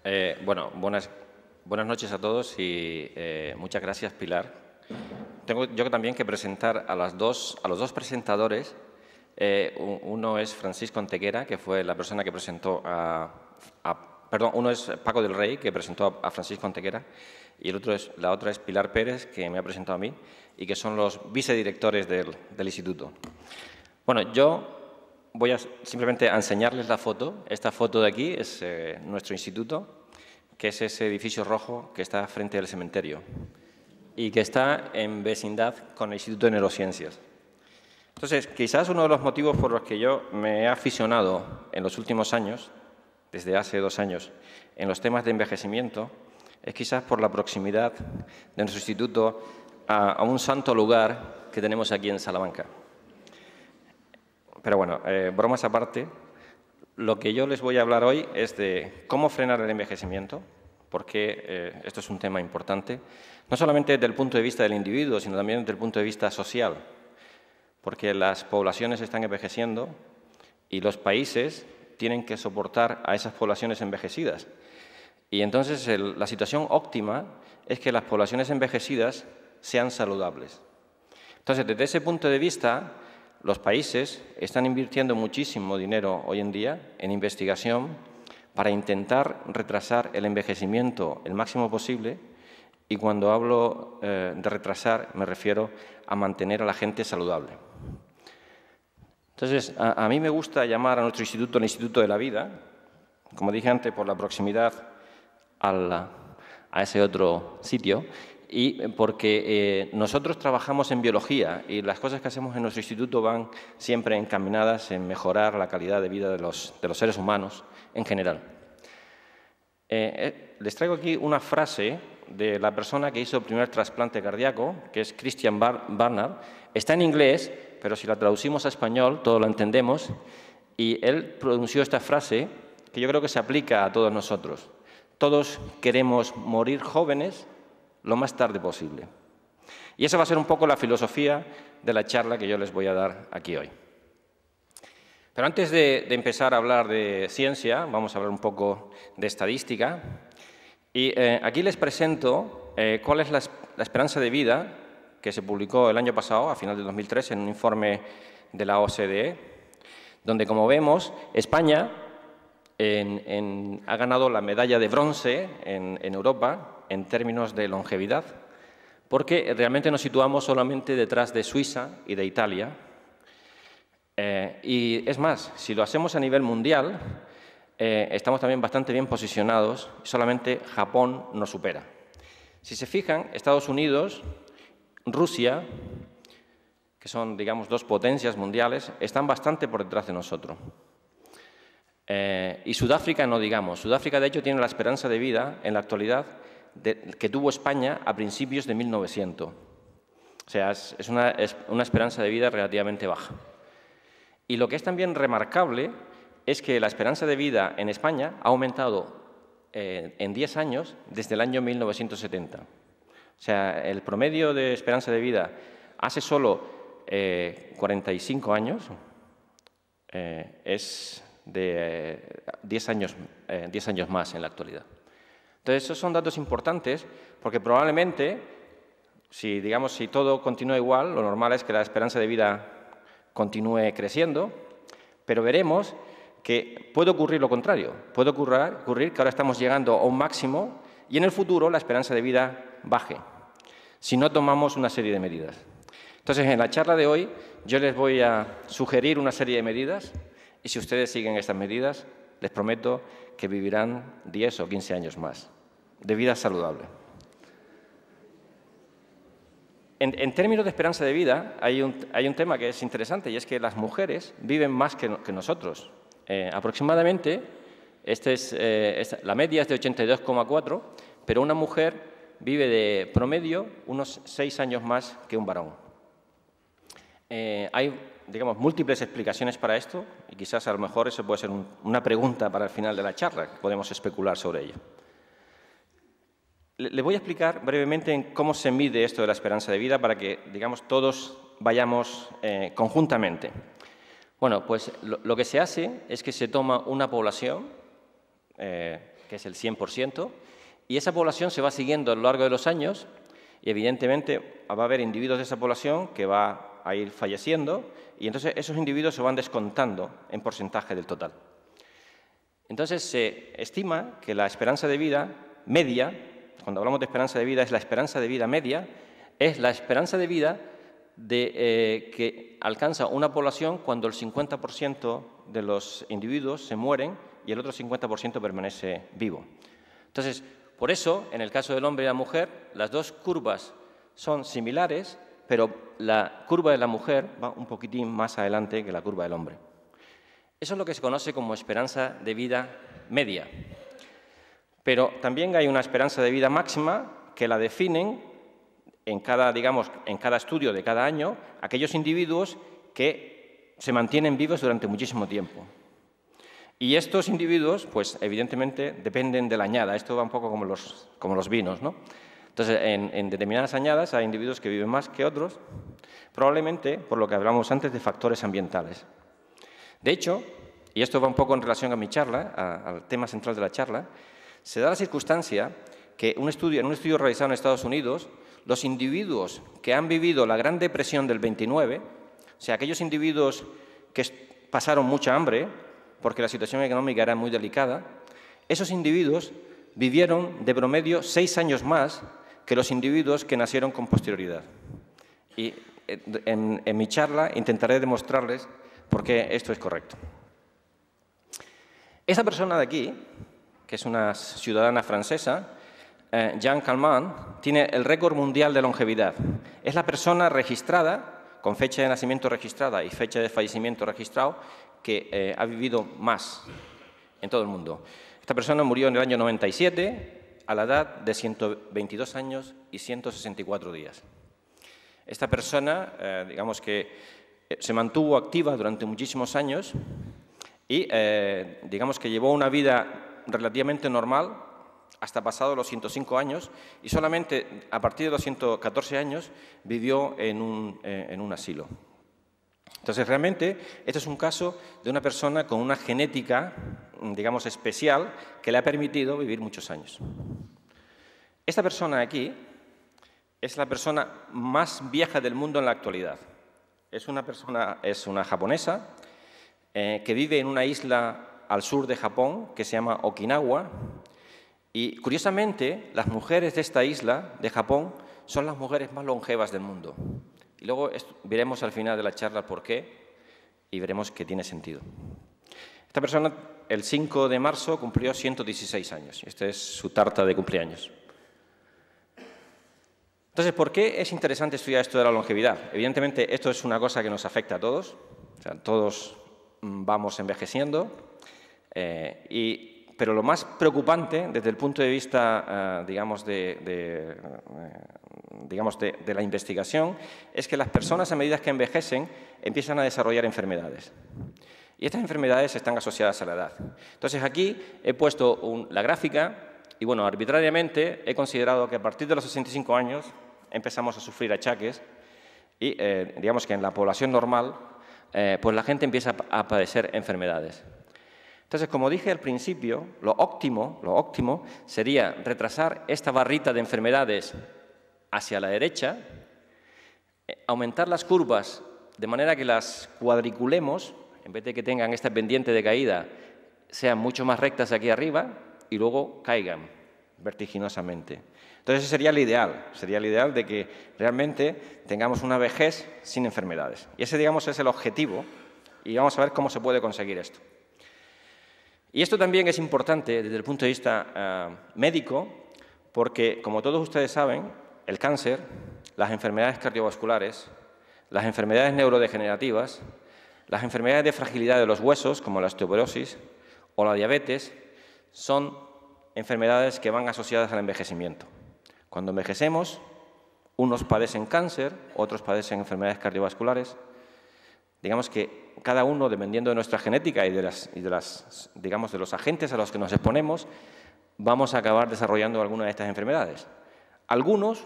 Buenas noches a todos y muchas gracias, Pilar. Tengo yo también que presentar a los dos presentadores. Uno es Francisco Antequera, que fue la persona que presentó uno es Paco del Rey, que presentó a Francisco Antequera, y la otra es Pilar Pérez, que me ha presentado a mí, y que son los vicedirectores del instituto. Bueno, yo voy simplemente a enseñarles la foto. Esta foto de aquí es nuestro instituto, que es ese edificio rojo que está frente al cementerio y que está en vecindad con el Instituto de Neurociencias. Entonces, quizás uno de los motivos por los que yo me he aficionado en los últimos años, desde hace 2 años, en los temas de envejecimiento, es quizás por la proximidad de nuestro instituto a un santo lugar que tenemos aquí en Salamanca. Pero bueno, bromas aparte, lo que yo les voy a hablar hoy es de cómo frenar el envejecimiento, porque esto es un tema importante, no solamente desde el punto de vista del individuo, sino también desde el punto de vista social, porque las poblaciones están envejeciendo y los países tienen que soportar a esas poblaciones envejecidas. Y entonces la situación óptima es que las poblaciones envejecidas sean saludables. Entonces, desde ese punto de vista, los países están invirtiendo muchísimo dinero hoy en día en investigación para intentar retrasar el envejecimiento el máximo posible, y cuando hablo de retrasar me refiero a mantener a la gente saludable. Entonces, a mí me gusta llamar a nuestro instituto el Instituto de la Vida, como dije antes, por la proximidad a ese otro sitio, y porque nosotros trabajamos en biología y las cosas que hacemos en nuestro instituto van siempre encaminadas en mejorar la calidad de vida de los seres humanos en general. Les traigo aquí una frase de la persona que hizo el primer trasplante cardíaco, que es Christian Barnard. Está en inglés, pero si la traducimos a español todo lo entendemos, y él pronunció esta frase que yo creo que se aplica a todos nosotros. Todos queremos morir jóvenes lo más tarde posible. Y esa va a ser un poco la filosofía de la charla que yo les voy a dar aquí hoy. Pero antes de empezar a hablar de ciencia, vamos a hablar un poco de estadística. Y aquí les presento cuál es la esperanza de vida que se publicó el año pasado, a final de 2013, en un informe de la OCDE, donde, como vemos, España ha ganado la medalla de bronce en Europa en términos de longevidad, porque realmente nos situamos solamente detrás de Suiza y de Italia. Y es más, si lo hacemos a nivel mundial, estamos también bastante bien posicionados, solamente Japón nos supera. Si se fijan, Estados Unidos, Rusia, que son, digamos, 2 potencias mundiales, están bastante por detrás de nosotros. Y Sudáfrica no digamos. Sudáfrica, de hecho, tiene la esperanza de vida en la actualidad que tuvo España a principios de 1900. O sea, es una esperanza de vida relativamente baja. Y lo que es también remarcable es que la esperanza de vida en España ha aumentado en 10 años desde el año 1970. O sea, el promedio de esperanza de vida hace solo 45 años es de 10 años más en la actualidad. Entonces, esos son datos importantes porque probablemente, si todo continúa igual, lo normal es que la esperanza de vida continúe creciendo, pero veremos que puede ocurrir lo contrario. Puede ocurrir que ahora estamos llegando a un máximo y en el futuro la esperanza de vida baje, si no tomamos una serie de medidas. Entonces, en la charla de hoy yo les voy a sugerir una serie de medidas y si ustedes siguen estas medidas, les prometo que vivirán 10 o 15 años más de vida saludable. En términos de esperanza de vida, hay un tema que es interesante y es que las mujeres viven más que nosotros. Aproximadamente, la media es de 82,4, pero una mujer vive de promedio unos 6 años más que un varón. Hay, digamos, múltiples explicaciones para esto y quizás a lo mejor eso puede ser una pregunta para el final de la charla, que podemos especular sobre ello. Le voy a explicar brevemente en cómo se mide esto de la esperanza de vida para que, digamos, todos vayamos conjuntamente. Bueno, pues lo que se hace es que se toma una población que que es el 100%, y esa población se va siguiendo a lo largo de los años y evidentemente va a haber individuos de esa población que va a ir falleciendo y entonces esos individuos se van descontando en porcentaje del total. Entonces se estima que la esperanza de vida media, cuando hablamos de esperanza de vida, es la esperanza de vida media, es la esperanza de vida que alcanza una población cuando el 50% de los individuos se mueren y el otro 50% permanece vivo. Entonces, por eso, en el caso del hombre y la mujer, las dos curvas son similares, pero la curva de la mujer va un poquitín más adelante que la curva del hombre. Eso es lo que se conoce como esperanza de vida media. Pero también hay una esperanza de vida máxima que la definen en cada estudio de cada año aquellos individuos que se mantienen vivos durante muchísimo tiempo. Y estos individuos, pues evidentemente, dependen de la añada. Esto va un poco como los vinos, ¿no? Entonces, en determinadas añadas hay individuos que viven más que otros, probablemente por lo que hablamos antes de factores ambientales. De hecho, y esto va un poco en relación a mi charla, al tema central de la charla, se da la circunstancia que en un estudio realizado en Estados Unidos, los individuos que han vivido la Gran Depresión del 29, o sea, aquellos individuos que pasaron mucha hambre, porque la situación económica era muy delicada, esos individuos vivieron de promedio 6 años más que los individuos que nacieron con posterioridad. Y en mi charla intentaré demostrarles por qué esto es correcto. Esta persona de aquí, que es una ciudadana francesa, Jeanne Calment, tiene el récord mundial de longevidad. Es la persona registrada, con fecha de nacimiento registrada y fecha de fallecimiento registrado, que ha vivido más en todo el mundo. Esta persona murió en el año 97 a la edad de 122 años y 164 días. Esta persona, digamos que se mantuvo activa durante muchísimos años y digamos que llevó una vida relativamente normal hasta pasados los 105 años y solamente a partir de los 114 años vivió en un asilo. Entonces, realmente, este es un caso de una persona con una genética, digamos, especial que le ha permitido vivir muchos años. Esta persona aquí es la persona más vieja del mundo en la actualidad. Es una japonesa que vive en una isla al sur de Japón que se llama Okinawa y, curiosamente, las mujeres de esta isla de Japón son las mujeres más longevas del mundo. Y luego veremos al final de la charla por qué y veremos que tiene sentido. Esta persona, el 5 de marzo, cumplió 116 años. Esta es su tarta de cumpleaños. Entonces, ¿por qué es interesante estudiar esto de la longevidad? Evidentemente, esto es una cosa que nos afecta a todos. O sea, todos vamos envejeciendo. Pero lo más preocupante, desde el punto de vista, digamos, de la investigación, es que las personas, a medida que envejecen, empiezan a desarrollar enfermedades. Y estas enfermedades están asociadas a la edad. Entonces, aquí he puesto la gráfica y, bueno, arbitrariamente he considerado que a partir de los 65 años empezamos a sufrir achaques y, digamos que en la población normal, pues la gente empieza a padecer enfermedades. Entonces, como dije al principio, lo óptimo sería retrasar esta barrita de enfermedades hacia la derecha, aumentar las curvas de manera que las cuadriculemos, en vez de que tengan esta pendiente de caída, sean mucho más rectas aquí arriba y luego caigan vertiginosamente. Entonces, ese sería el ideal de que realmente tengamos una vejez sin enfermedades. Y ese, digamos, es el objetivo y vamos a ver cómo se puede conseguir esto. Y esto también es importante desde el punto de vista médico, porque, como todos ustedes saben, el cáncer, las enfermedades cardiovasculares, las enfermedades neurodegenerativas, las enfermedades de fragilidad de los huesos, como la osteoporosis o la diabetes, son enfermedades que van asociadas al envejecimiento. Cuando envejecemos, unos padecen cáncer, otros padecen enfermedades cardiovasculares. Digamos que cada uno, dependiendo de nuestra genética y de los agentes a los que nos exponemos, vamos a acabar desarrollando alguna de estas enfermedades. Algunos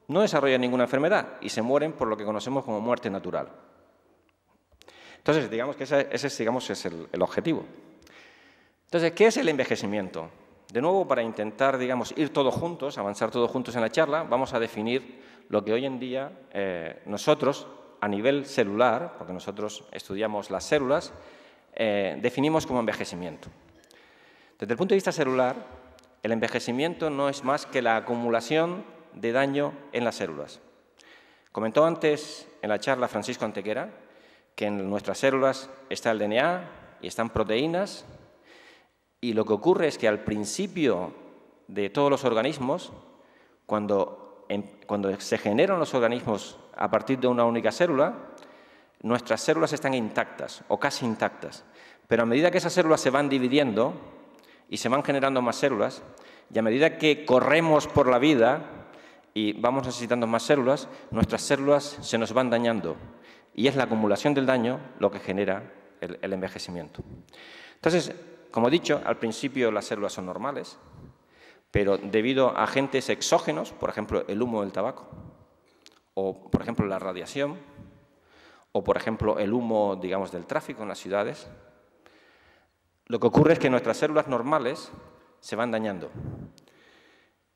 no desarrollan ninguna enfermedad y se mueren por lo que conocemos como muerte natural. Entonces, digamos que ese es el objetivo. Entonces, ¿qué es el envejecimiento? de nuevo, para intentar, digamos, ir todos juntos, avanzar todos juntos en la charla, vamos a definir lo que hoy en día nosotros, a nivel celular, porque nosotros estudiamos las células, definimos como envejecimiento. Desde el punto de vista celular, el envejecimiento no es más que la acumulación de daño en las células. Comentó antes en la charla Francisco Antequera que en nuestras células está el DNA y están proteínas, y lo que ocurre es que al principio de todos los organismos, cuando se generan los organismos a partir de una única célula, nuestras células están intactas o casi intactas, pero a medida que esas células se van dividiendo y se van generando más células, y a medida que corremos por la vida y vamos necesitando más células, nuestras células se nos van dañando, y es la acumulación del daño lo que genera el envejecimiento. Entonces, como he dicho, al principio las células son normales, pero debido a agentes exógenos, por ejemplo, el humo del tabaco, o por ejemplo la radiación, o por ejemplo el humo, digamos, del tráfico en las ciudades, lo que ocurre es que nuestras células normales se van dañando.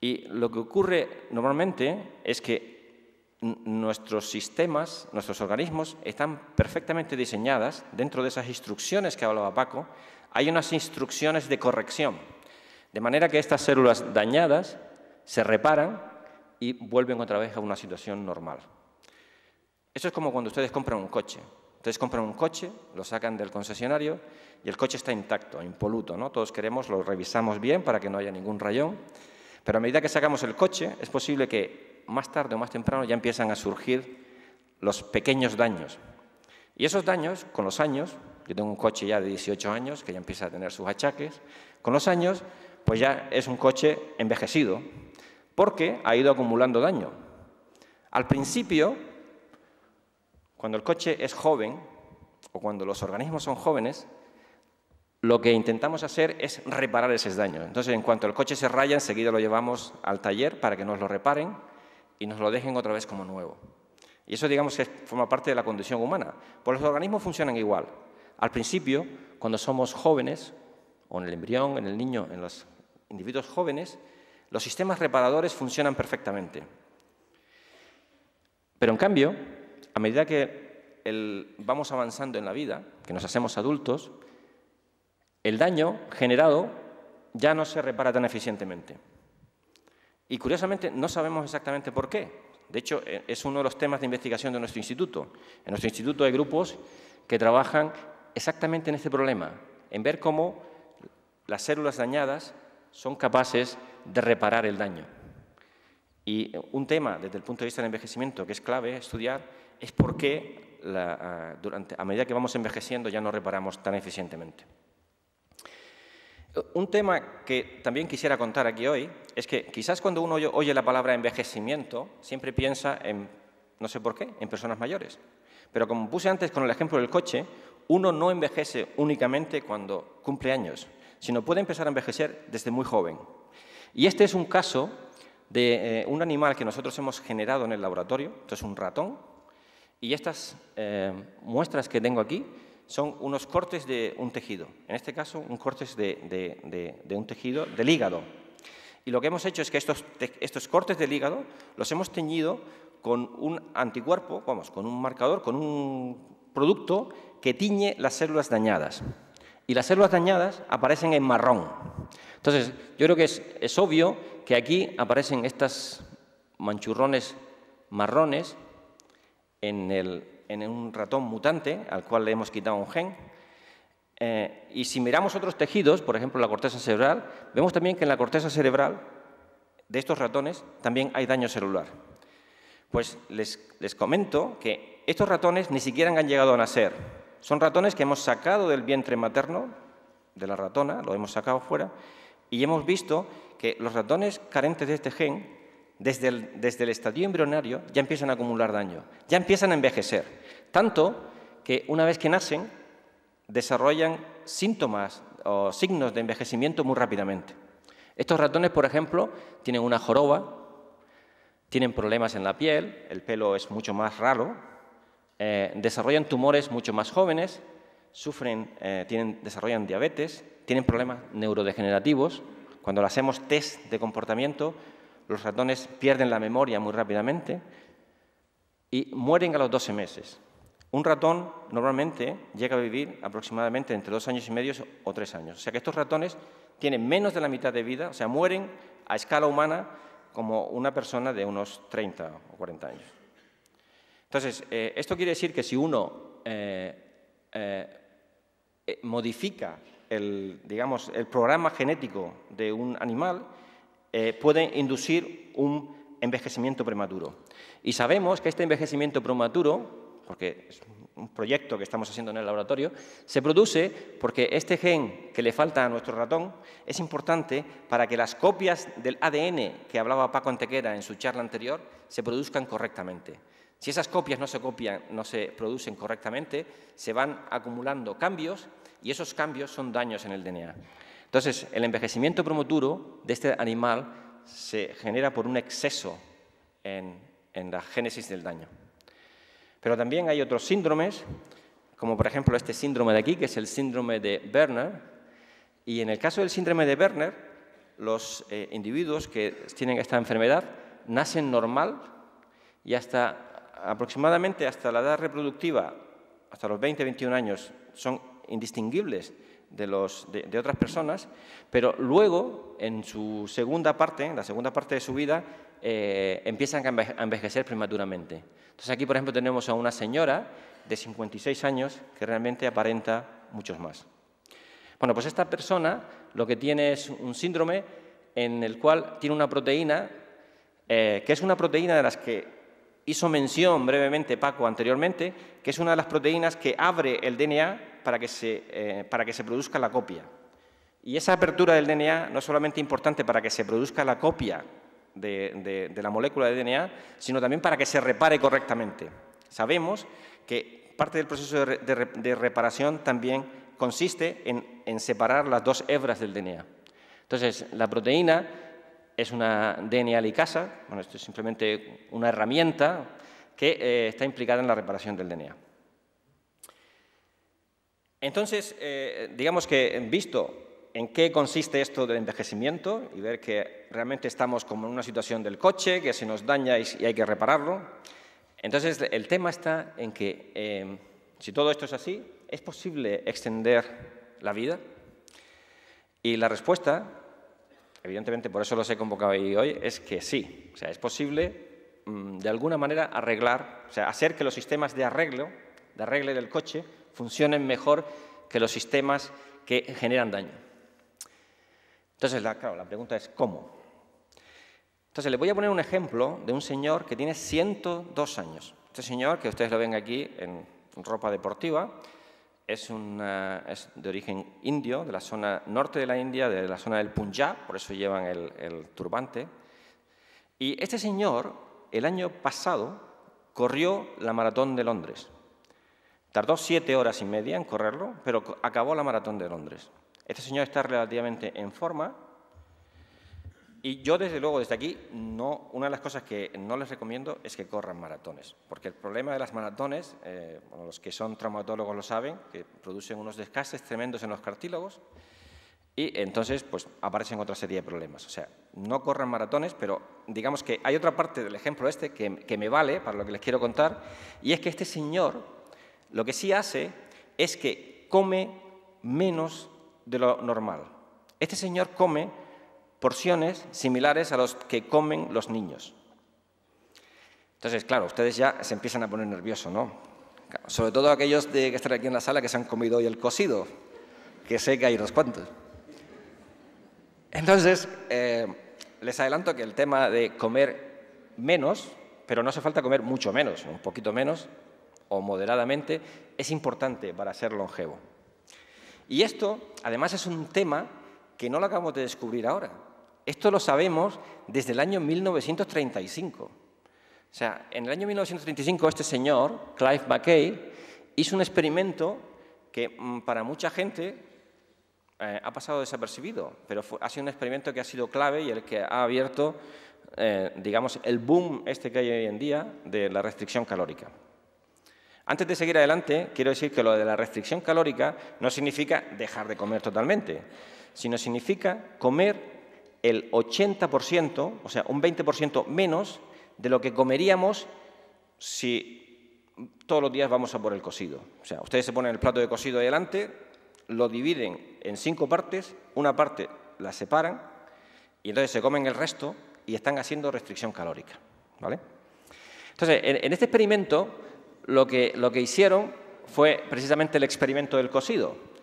Y lo que ocurre normalmente es que nuestros sistemas, nuestros organismos, están perfectamente diseñadas. Dentro de esas instrucciones que hablaba Paco, hay unas instrucciones de corrección, de manera que estas células dañadas se reparan y vuelven otra vez a una situación normal. Eso es como cuando ustedes compran un coche. Ustedes compran un coche, lo sacan del concesionario y el coche está intacto, impoluto, ¿no? Todos queremos, lo revisamos bien para que no haya ningún rayón, pero a medida que sacamos el coche es posible que más tarde o más temprano ya empiezan a surgir los pequeños daños. Y esos daños, con los años, yo tengo un coche ya de 18 años que ya empieza a tener sus achaques, con los años pues ya es un coche envejecido porque ha ido acumulando daño. Al principio, cuando el coche es joven, o cuando los organismos son jóvenes, lo que intentamos hacer es reparar esos daños. Entonces, en cuanto el coche se raya, enseguida lo llevamos al taller para que nos lo reparen y nos lo dejen otra vez como nuevo. Y eso, digamos, que forma parte de la condición humana. Pues los organismos funcionan igual. Al principio, cuando somos jóvenes, o en el embrión, en el niño, en los individuos jóvenes, los sistemas reparadores funcionan perfectamente. Pero, en cambio, a medida que vamos avanzando en la vida, que nos hacemos adultos, el daño generado ya no se repara tan eficientemente. Y, curiosamente, no sabemos exactamente por qué. De hecho, es uno de los temas de investigación de nuestro instituto. En nuestro instituto hay grupos que trabajan exactamente en este problema, en ver cómo las células dañadas son capaces de reparar el daño. Y un tema, desde el punto de vista del envejecimiento, que es clave estudiar, es por qué a medida que vamos envejeciendo ya no reparamos tan eficientemente. Un tema que también quisiera contar aquí hoy es que quizás cuando uno oye la palabra envejecimiento siempre piensa en, no sé por qué, en personas mayores. Pero como puse antes con el ejemplo del coche, uno no envejece únicamente cuando cumple años, sino puede empezar a envejecer desde muy joven. Y este es un caso de un animal que nosotros hemos generado en el laboratorio. Esto es un ratón, y estas muestras que tengo aquí son unos cortes de un tejido, en este caso un cortes de un tejido del hígado. Y lo que hemos hecho es que estos cortes del hígado los hemos teñido con un anticuerpo, vamos, con un marcador, con un producto que tiñe las células dañadas. Y las células dañadas aparecen en marrón. Entonces, yo creo que es obvio que aquí aparecen estas manchurrones marrones en un ratón mutante al cual le hemos quitado un gen. Y si miramos otros tejidos, por ejemplo la corteza cerebral, vemos también que en la corteza cerebral de estos ratones también hay daño celular. Pues les comento que estos ratones ni siquiera han llegado a nacer. Son ratones que hemos sacado del vientre materno de la ratona, lo hemos sacado fuera, y hemos visto que los ratones carentes de este gen, desde el estadio embrionario, ya empiezan a acumular daño, ya empiezan a envejecer. Tanto que una vez que nacen, desarrollan síntomas o signos de envejecimiento muy rápidamente. Estos ratones, por ejemplo, tienen una joroba, tienen problemas en la piel, el pelo es mucho más raro, desarrollan tumores mucho más jóvenes, desarrollan diabetes, tienen problemas neurodegenerativos, cuando le hacemos test de comportamiento, los ratones pierden la memoria muy rápidamente y mueren a los 12 meses. Un ratón normalmente llega a vivir aproximadamente entre 2 años y medio o 3 años. O sea que estos ratones tienen menos de la mitad de vida, o sea, mueren a escala humana como una persona de unos 30 o 40 años. Entonces, esto quiere decir que si uno modifica el programa genético de un animal, puede inducir un envejecimiento prematuro. Y sabemos que este envejecimiento prematuro, porque es un proyecto que estamos haciendo en el laboratorio, se produce porque este gen que le falta a nuestro ratón es importante para que las copias del ADN que hablaba Paco Antequera en su charla anterior se produzcan correctamente. Si esas copias no se producen correctamente, se van acumulando cambios y esos cambios son daños en el DNA. Entonces, el envejecimiento prematuro de este animal se genera por un exceso en la génesis del daño. Pero también hay otros síndromes, como por ejemplo este síndrome de aquí, que es el síndrome de Werner. Y en el caso del síndrome de Werner, los individuos que tienen esta enfermedad nacen normal y aproximadamente hasta la edad reproductiva, hasta los 20-21 años, son indistinguibles de otras personas, pero luego, en la segunda parte de su vida, empiezan a envejecer prematuramente. Entonces aquí, por ejemplo, tenemos a una señora de 56 años que realmente aparenta muchos más. Bueno, pues esta persona lo que tiene es un síndrome en el cual tiene una proteína, que es una proteína de las que hizo mención brevemente Paco anteriormente, que es una de las proteínas que abre el DNA para que se produzca la copia. Y esa apertura del DNA no es solamente importante para que se produzca la copia de la molécula de DNA, sino también para que se repare correctamente. Sabemos que parte del proceso de reparación también consiste en separar las dos hebras del DNA. Entonces, la proteína es una DNA ligasa, bueno, esto es simplemente una herramienta que está implicada en la reparación del DNA. Entonces, digamos que visto en qué consiste esto del envejecimiento y ver que realmente estamos como en una situación del coche, que se nos daña y hay que repararlo. Entonces, el tema está en que si todo esto es así, ¿es posible extender la vida? Y la respuesta, evidentemente por eso los he convocado ahí hoy, es que sí. O sea, es posible de alguna manera arreglar, o sea, hacer que los sistemas de arregle del coche funcionen mejor que los sistemas que generan daño. Entonces, claro, la pregunta es ¿cómo? Entonces, le voy a poner un ejemplo de un señor que tiene 102 años. Este señor, que ustedes lo ven aquí en ropa deportiva, es de origen indio, de la zona norte de la India, de la zona del Punjab, por eso llevan el turbante. Y este señor, el año pasado, corrió la maratón de Londres. Tardó 7 horas y media en correrlo, pero acabó la maratón de Londres. Este señor está relativamente en forma y yo, desde luego, desde aquí, una de las cosas que no les recomiendo es que corran maratones, porque el problema de las maratones, bueno, los que son traumatólogos lo saben, que producen unos desgastes tremendos en los cartílagos y entonces pues aparecen otra serie de problemas. O sea, no corran maratones, pero digamos que hay otra parte del ejemplo este que me vale para lo que les quiero contar, y es que este señor lo que sí hace es que come menos de lo normal. Este señor come porciones similares a los que comen los niños. Entonces, claro, ustedes ya se empiezan a poner nerviosos, ¿no? Sobre todo aquellos que están aquí en la sala que se han comido hoy el cocido, que sé que hay unos cuantos. Entonces, les adelanto que el tema de comer menos, pero no hace falta comer mucho menos, un poquito menos o moderadamente, es importante para ser longevo. Y esto, además, es un tema que no lo acabamos de descubrir ahora. Esto lo sabemos desde el año 1935. O sea, en el año 1935 este señor, Clive Mackay, hizo un experimento que para mucha gente ha pasado desapercibido, pero ha sido un experimento que ha sido clave y el que ha abierto, digamos, el boom que hay hoy en día de la restricción calórica. Antes de seguir adelante, quiero decir que lo de la restricción calórica no significa dejar de comer totalmente, sino significa comer el 80%, o sea, un 20% menos de lo que comeríamos si todos los días vamos a por el cocido. O sea, ustedes se ponen el plato de cocido ahí delante, lo dividen en 5 partes, una parte la separan y entonces se comen el resto y están haciendo restricción calórica, ¿vale? Entonces, en este experimento lo que hicieron fue precisamente el experimento del cocido.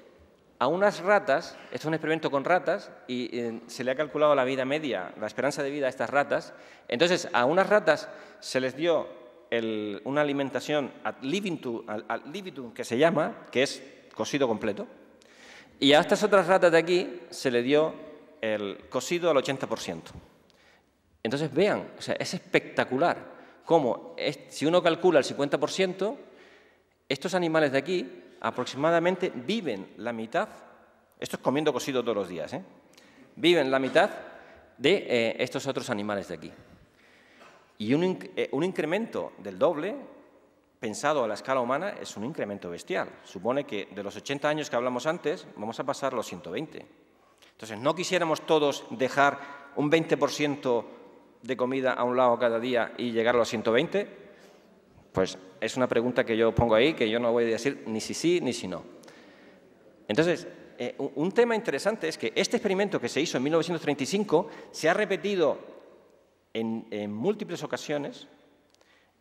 A unas ratas, esto es un experimento con ratas y se le ha calculado la vida media, la esperanza de vida a estas ratas. Entonces, a unas ratas se les dio una alimentación ad libitum, que se llama, que es cocido completo, y a estas otras ratas de aquí se le dio el cocido al 80%. Entonces, vean, o sea, es espectacular cómo, si uno calcula el 50%, estos animales de aquí aproximadamente viven la mitad, esto es comiendo cocido todos los días, viven la mitad de estos otros animales de aquí. Y un incremento del doble, pensado a la escala humana, es un incremento bestial. Supone que de los 80 años que hablamos antes, vamos a pasar a los 120. Entonces, ¿no quisiéramos todos dejar un 20% de comida a un lado cada día y llegar a los 120? Pues es una pregunta que yo pongo ahí, que yo no voy a decir ni si sí ni si no. Entonces, un tema interesante es que este experimento que se hizo en 1935 se ha repetido en múltiples ocasiones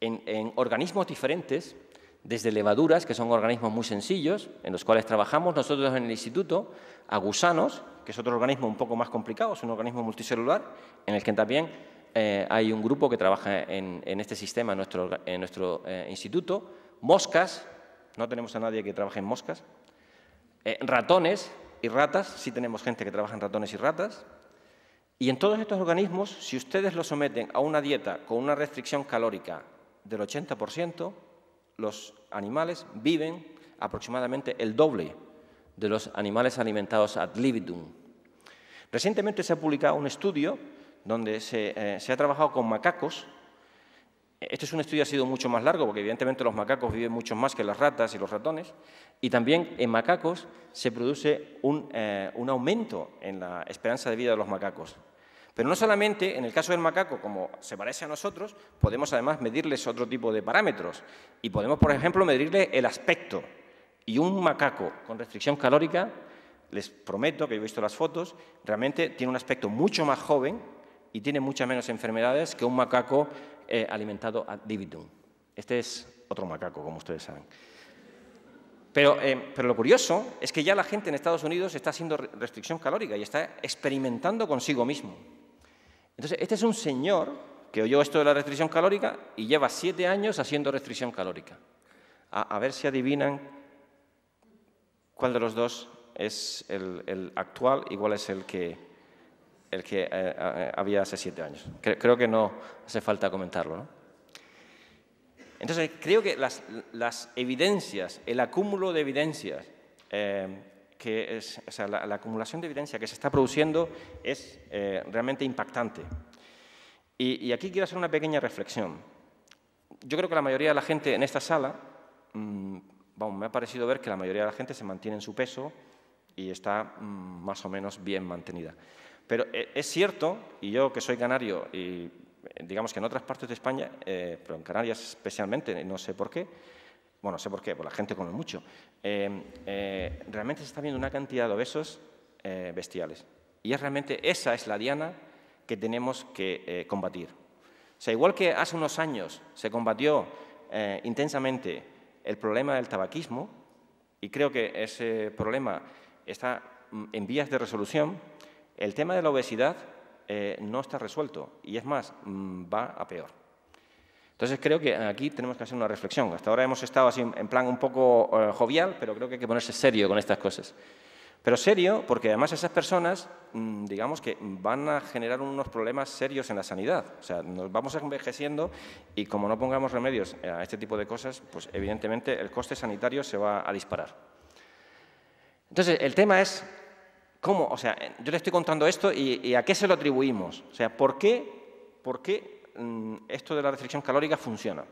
en organismos diferentes, desde levaduras, que son organismos muy sencillos, en los cuales trabajamos nosotros en el instituto, a gusanos, que es otro organismo un poco más complicado, es un organismo multicelular, en el que también hay un grupo que trabaja en este sistema en nuestro instituto, moscas, no tenemos a nadie que trabaje en moscas, ratones y ratas, sí tenemos gente que trabaja en ratones y ratas, y en todos estos organismos, si ustedes los someten a una dieta con una restricción calórica del 80%, los animales viven aproximadamente el doble de los animales alimentados ad libitum. Recientemente se ha publicado un estudio donde se ha trabajado con macacos. Este es un estudio que ha sido mucho más largo, porque evidentemente los macacos viven mucho más que las ratas y los ratones, y también en macacos se produce un aumento en la esperanza de vida de los macacos. Pero no solamente en el caso del macaco, como se parece a nosotros, podemos además medirles otro tipo de parámetros, y podemos, por ejemplo, medirle el aspecto. Y un macaco con restricción calórica, les prometo que he visto las fotos, realmente tiene un aspecto mucho más joven y tiene muchas menos enfermedades que un macaco alimentado ad libitum. Este es otro macaco, como ustedes saben. Pero lo curioso es que ya la gente en Estados Unidos está haciendo restricción calórica y está experimentando consigo mismo. Entonces, este es un señor que oyó esto de la restricción calórica y lleva 7 años haciendo restricción calórica. A ver si adivinan cuál de los dos es el actual y cuál es el que había hace 7 años. Creo que no hace falta comentarlo, ¿no? Entonces, creo que las evidencias, el acúmulo de evidencias, o sea, la acumulación de evidencia que se está produciendo es realmente impactante. Y aquí quiero hacer una pequeña reflexión. Yo creo que la mayoría de la gente en esta sala, me ha parecido ver que la mayoría de la gente se mantiene en su peso y está más o menos bien mantenida. Pero es cierto, y yo que soy canario, y digamos que en otras partes de España, pero en Canarias especialmente, no sé por qué, bueno, sé por qué, por la gente come mucho, realmente se está viendo una cantidad de obesos bestiales. Y esa es la diana que tenemos que combatir. O sea, igual que hace unos años se combatió intensamente el problema del tabaquismo, y creo que ese problema está en vías de resolución, el tema de la obesidad no está resuelto y, es más, va a peor. Entonces, creo que aquí tenemos que hacer una reflexión. Hasta ahora hemos estado así en plan un poco jovial, pero creo que hay que ponerse serio con estas cosas. Pero serio porque, además, esas personas, digamos que van a generar unos problemas serios en la sanidad. O sea, nos vamos envejeciendo y, como no pongamos remedios a este tipo de cosas, pues, evidentemente, el coste sanitario se va a disparar. Entonces, el tema es cómo, o sea, yo le estoy contando esto y a qué se lo atribuimos. O sea, ¿por qué esto de la restricción calórica funciona?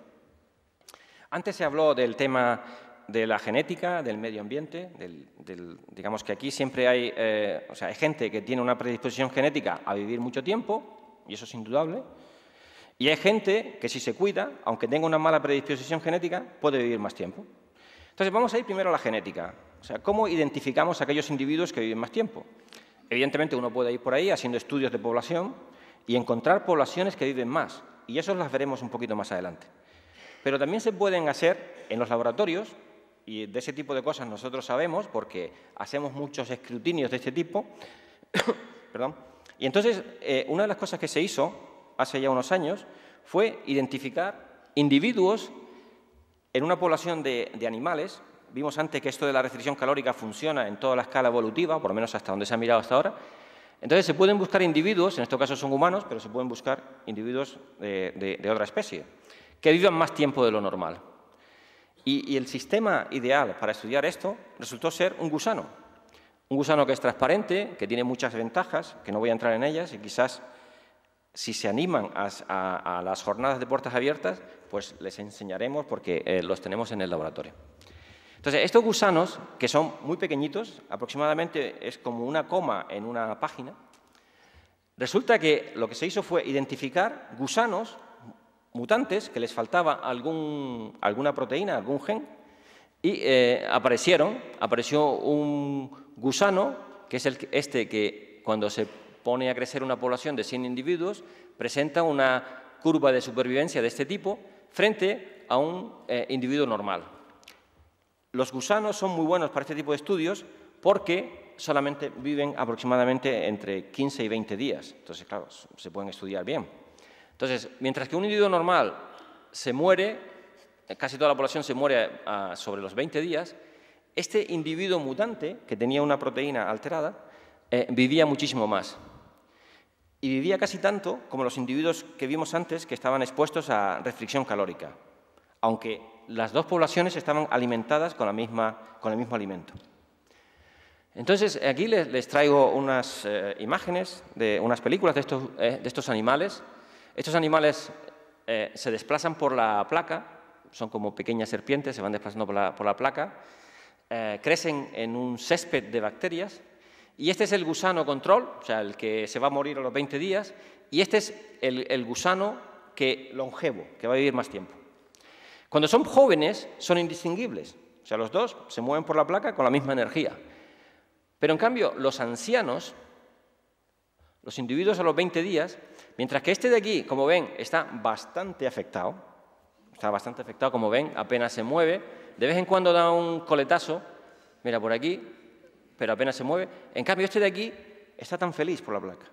Antes se habló del tema de la genética, del medio ambiente, digamos que aquí siempre hay, hay gente que tiene una predisposición genética a vivir mucho tiempo, y eso es indudable, y hay gente que si se cuida, aunque tenga una mala predisposición genética, puede vivir más tiempo. Entonces vamos a ir primero a la genética, o sea, ¿cómo identificamos a aquellos individuos que viven más tiempo? Evidentemente uno puede ir por ahí haciendo estudios de población y encontrar poblaciones que viven más, y eso las veremos un poquito más adelante. Pero también se pueden hacer en los laboratorios, y de ese tipo de cosas nosotros sabemos porque hacemos muchos escrutinios de este tipo. Perdón. Y entonces, una de las cosas que se hizo hace ya unos años fue identificar individuos en una población de animales. Vimos antes que esto de la restricción calórica funciona en toda la escala evolutiva, por lo menos hasta donde se ha mirado hasta ahora. Entonces, se pueden buscar individuos, en este caso son humanos, pero se pueden buscar individuos de otra especie, que vivan más tiempo de lo normal. Y el sistema ideal para estudiar esto resultó ser un gusano que es transparente, que tiene muchas ventajas, que no voy a entrar en ellas, y quizás si se animan a las jornadas de puertas abiertas, pues les enseñaremos porque los tenemos en el laboratorio. Entonces, estos gusanos, que son muy pequeñitos, aproximadamente es como una coma en una página, resulta que lo que se hizo fue identificar gusanos mutantes que les faltaba alguna proteína, algún gen, y apareció un gusano, que es este que cuando se pone a crecer una población de 100 individuos, presenta una curva de supervivencia de este tipo frente a un individuo normal. Los gusanos son muy buenos para este tipo de estudios porque solamente viven aproximadamente entre 15 y 20 días. Entonces, claro, se pueden estudiar bien. Entonces, mientras que un individuo normal se muere, casi toda la población se muere sobre los 20 días, este individuo mutante, que tenía una proteína alterada, vivía muchísimo más. Y vivía casi tanto como los individuos que vimos antes que estaban expuestos a restricción calórica, aunque las dos poblaciones estaban alimentadas con el mismo alimento. Entonces, aquí les traigo unas imágenes de unas películas de estos animales. Estos animales se desplazan por la placa, son como pequeñas serpientes, se van desplazando por la placa, crecen en un césped de bacterias, y este es el gusano control, o sea, el que se va a morir a los 20 días, y este es el gusano longevo, que va a vivir más tiempo. Cuando son jóvenes, son indistinguibles, o sea, los dos se mueven por la placa con la misma energía. Pero, en cambio, los ancianos, los individuos a los 20 días, mientras que este de aquí, como ven, está bastante afectado, como ven, apenas se mueve, de vez en cuando da un coletazo, mira por aquí, pero apenas se mueve. En cambio, este de aquí está tan feliz por la placa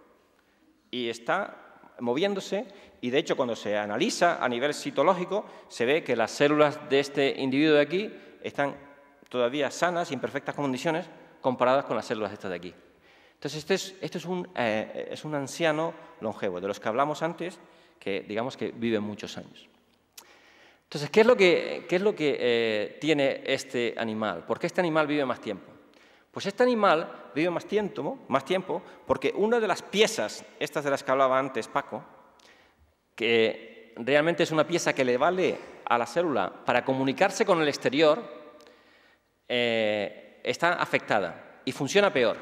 y está moviéndose, y de hecho cuando se analiza a nivel citológico se ve que las células de este individuo de aquí están todavía sanas y en perfectas condiciones comparadas con las células estas de aquí. Entonces, este es un anciano longevo, de los que hablamos antes, que digamos que vive muchos años. Entonces, ¿qué es lo que tiene este animal? ¿Por qué este animal vive más tiempo? Pues este animal vive más tiempo porque una de las piezas, estas de las que hablaba antes Paco, que realmente es una pieza que le vale a la célula para comunicarse con el exterior, está afectada y funciona peor.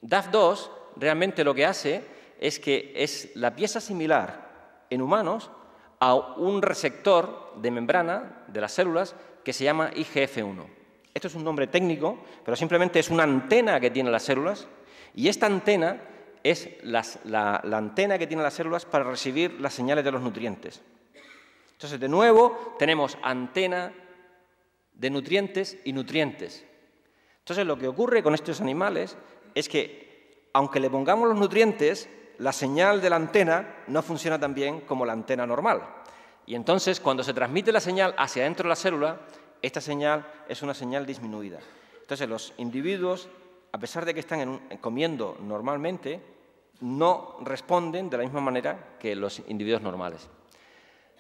DAF2 realmente lo que hace es que es la pieza similar en humanos a un receptor de membrana de las células que se llama IGF-1. Esto es un nombre técnico, pero simplemente es una antena que tienen las células, y esta antena es la antena que tienen las células para recibir las señales de los nutrientes. Entonces, de nuevo, tenemos antena de nutrientes y nutrientes. Entonces, lo que ocurre con estos animales es que, aunque le pongamos los nutrientes, la señal de la antena no funciona tan bien como la antena normal. Y entonces, cuando se transmite la señal hacia adentro de la célula, esta señal es una señal disminuida. Entonces, los individuos, a pesar de que están comiendo normalmente, no responden de la misma manera que los individuos normales.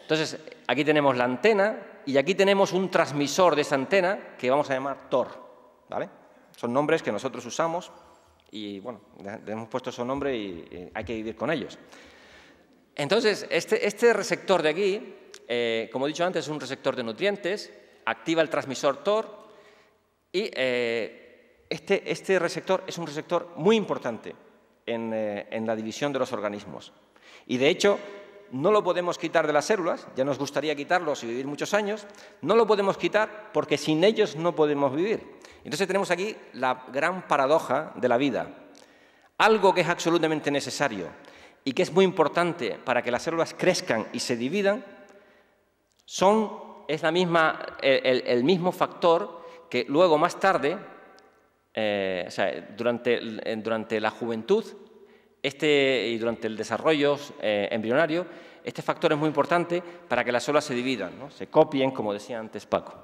Entonces, aquí tenemos la antena y aquí tenemos un transmisor de esa antena que vamos a llamar TOR, ¿vale? Son nombres que nosotros usamos y, bueno, le hemos puesto esos nombres y hay que vivir con ellos. Entonces, este receptor de aquí, como he dicho antes, es un receptor de nutrientes, activa el transmisor TOR y este receptor es un receptor muy importante en la división de los organismos. Y, de hecho, no lo podemos quitar de las células, ya nos gustaría quitarlos y vivir muchos años, no lo podemos quitar porque sin ellos no podemos vivir. Entonces tenemos aquí la gran paradoja de la vida. Algo que es absolutamente necesario y que es muy importante para que las células crezcan y se dividan, es el mismo factor que luego, más tarde, o sea, durante la juventud y durante el desarrollo embrionario, este factor es muy importante para que las células se dividan, ¿no? Se copien, como decía antes Paco.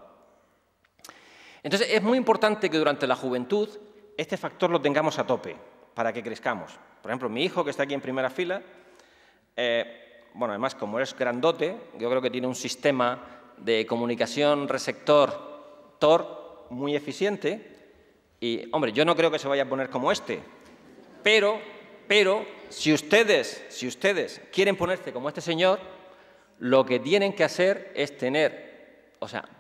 Entonces, es muy importante que durante la juventud este factor lo tengamos a tope para que crezcamos. Por ejemplo, mi hijo, que está aquí en primera fila, bueno, además, como es grandote, yo creo que tiene un sistema de comunicación receptor TOR muy eficiente y, hombre, yo no creo que se vaya a poner como este, pero si ustedes quieren ponerse como este señor, lo que tienen que hacer es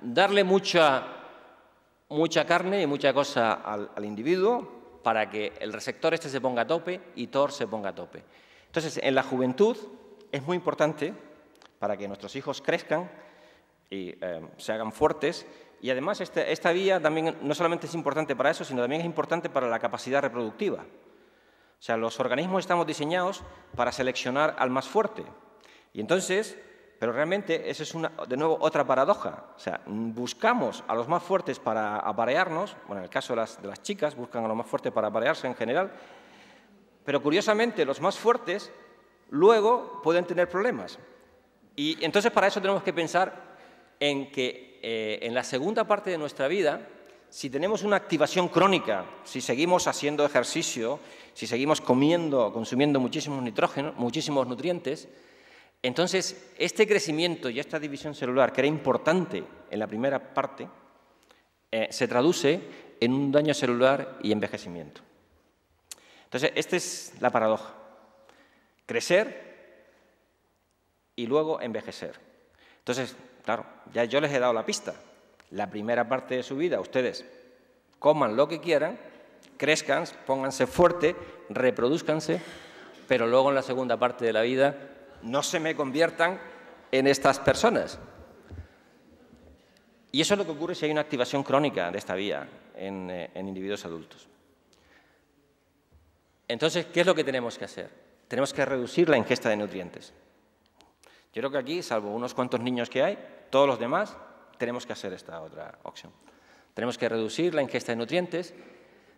darle mucha carne y mucha cosa al individuo para que el receptor se ponga a tope y TOR se ponga a tope. Entonces, en la juventud es muy importante para que nuestros hijos crezcan y se hagan fuertes. Y además esta vía también no solamente es importante para eso, sino también es importante para la capacidad reproductiva. O sea, los organismos estamos diseñados para seleccionar al más fuerte. Y entonces, pero realmente esa es de nuevo otra paradoja. O sea, buscamos a los más fuertes para aparearnos, bueno, en el caso de las chicas buscan a los más fuertes para aparearse en general, pero curiosamente los más fuertes luego pueden tener problemas. Y entonces para eso tenemos que pensar en que en la segunda parte de nuestra vida, si tenemos una activación crónica, si seguimos haciendo ejercicio, si seguimos consumiendo muchísimos nitrógenos, muchísimos nutrientes, entonces este crecimiento y esta división celular, que era importante en la primera parte, se traduce en un daño celular y envejecimiento. Entonces, esta es la paradoja. Crecer y luego envejecer. Entonces, claro, ya yo les he dado la pista. La primera parte de su vida, ustedes coman lo que quieran, crezcan, pónganse fuerte, reproduzcanse, pero luego en la segunda parte de la vida no se me conviertan en estas personas. Y eso es lo que ocurre si hay una activación crónica de esta vía en individuos adultos. Entonces, ¿qué es lo que tenemos que hacer? Tenemos que reducir la ingesta de nutrientes. Yo creo que aquí, salvo unos cuantos niños que hay, todos los demás tenemos que hacer esta otra opción. Tenemos que reducir la ingesta de nutrientes,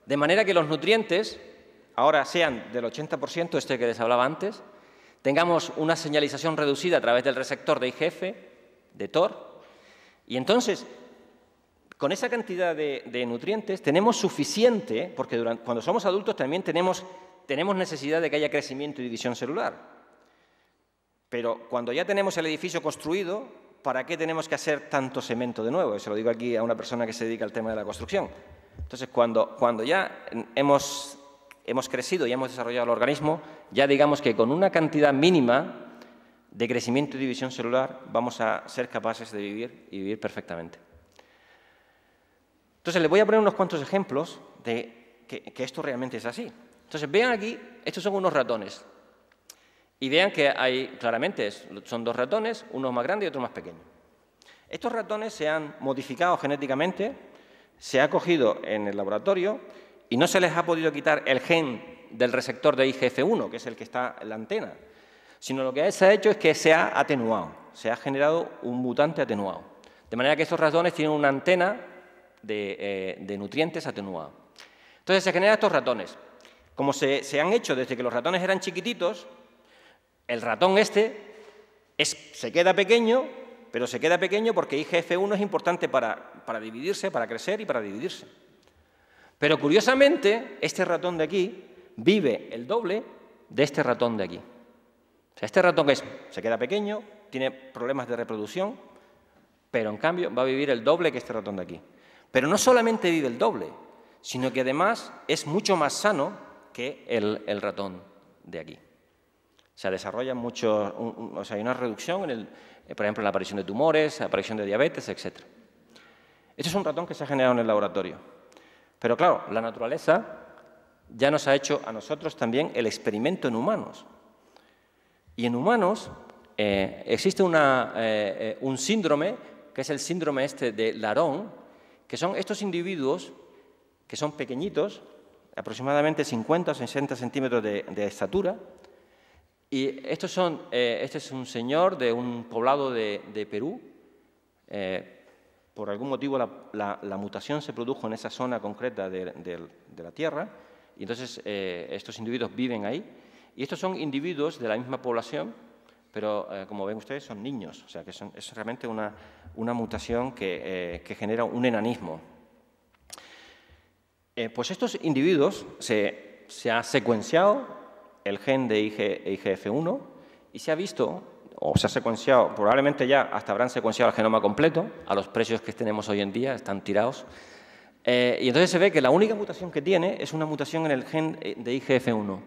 de manera que los nutrientes ahora sean del 80%, que les hablaba antes, tengamos una señalización reducida a través del receptor de IGF, de TOR, y entonces, con esa cantidad de nutrientes tenemos suficiente, porque cuando somos adultos también tenemos necesidad de que haya crecimiento y división celular. Pero cuando ya tenemos el edificio construido, ¿para qué tenemos que hacer tanto cemento de nuevo? Se lo digo aquí a una persona que se dedica al tema de la construcción. Entonces, cuando ya hemos crecido y hemos desarrollado el organismo, ya digamos que con una cantidad mínima de crecimiento y división celular vamos a ser capaces de vivir y vivir perfectamente. Entonces, les voy a poner unos cuantos ejemplos de que esto realmente es así. Entonces, vean aquí, estos son unos ratones. Y vean que claramente son dos ratones, uno más grande y otro más pequeño. Estos ratones se han modificado genéticamente, se ha cogido en el laboratorio y no se les ha podido quitar el gen del receptor de IGF-1, que es el que está en la antena, sino lo que se ha hecho es que se ha atenuado, se ha generado un mutante atenuado. De manera que estos ratones tienen una antena de nutrientes atenuada. Entonces se generan estos ratones. Como se han hecho desde que los ratones eran chiquititos, el ratón se queda pequeño, pero se queda pequeño porque IGF-1 es importante para dividirse, para crecer y para dividirse. Pero curiosamente, este ratón de aquí vive el doble de este ratón de aquí. O sea, este ratón se queda pequeño, tiene problemas de reproducción, pero en cambio va a vivir el doble que este ratón de aquí. Pero no solamente vive el doble, sino que además es mucho más sano que el ratón de aquí. O sea, desarrolla mucho, hay una reducción, por ejemplo, en la aparición de tumores, la aparición de diabetes, etc. Este es un ratón que se ha generado en el laboratorio. Pero claro, la naturaleza ya nos ha hecho a nosotros también el experimento en humanos. Y en humanos existe un síndrome, que es el síndrome de Laron, que son estos individuos que son pequeñitos, aproximadamente 50 o 60 centímetros de estatura. Y este es un señor de un poblado de Perú. Por algún motivo la mutación se produjo en esa zona concreta de la Tierra, y entonces estos individuos viven ahí. Y estos son individuos de la misma población, pero como ven ustedes son niños, o sea que es realmente una mutación que genera un enanismo. Pues estos individuos se ha secuenciado el gen de IGF-1 y se ha visto, o se ha secuenciado, probablemente ya hasta habrán secuenciado el genoma completo, a los precios que tenemos hoy en día, están tirados, y entonces se ve que la única mutación que tiene es una mutación en el gen de IGF-1.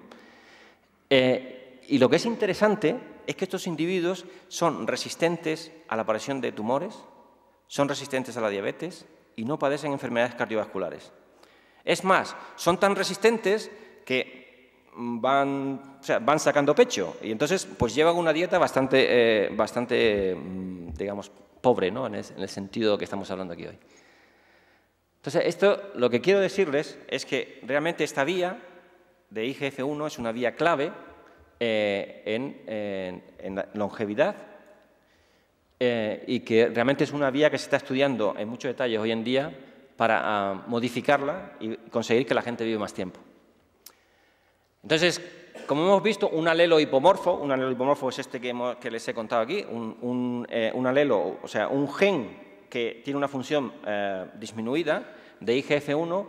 Y lo que es interesante es que estos individuos son resistentes a la aparición de tumores, son resistentes a la diabetes y no padecen enfermedades cardiovasculares. Es más, son tan resistentes que van sacando pecho y entonces pues llevan una dieta bastante digamos, pobre, ¿no? en el sentido que estamos hablando aquí hoy. Entonces, esto lo que quiero decirles es que realmente esta vía de IGF-1 es una vía clave en la longevidad y que realmente es una vía que se está estudiando en mucho detalle hoy en día para modificarla y conseguir que la gente viva más tiempo. Entonces, como hemos visto, un alelo hipomorfo es este que les he contado aquí, un alelo, o sea, un gen que tiene una función disminuida de IGF-1,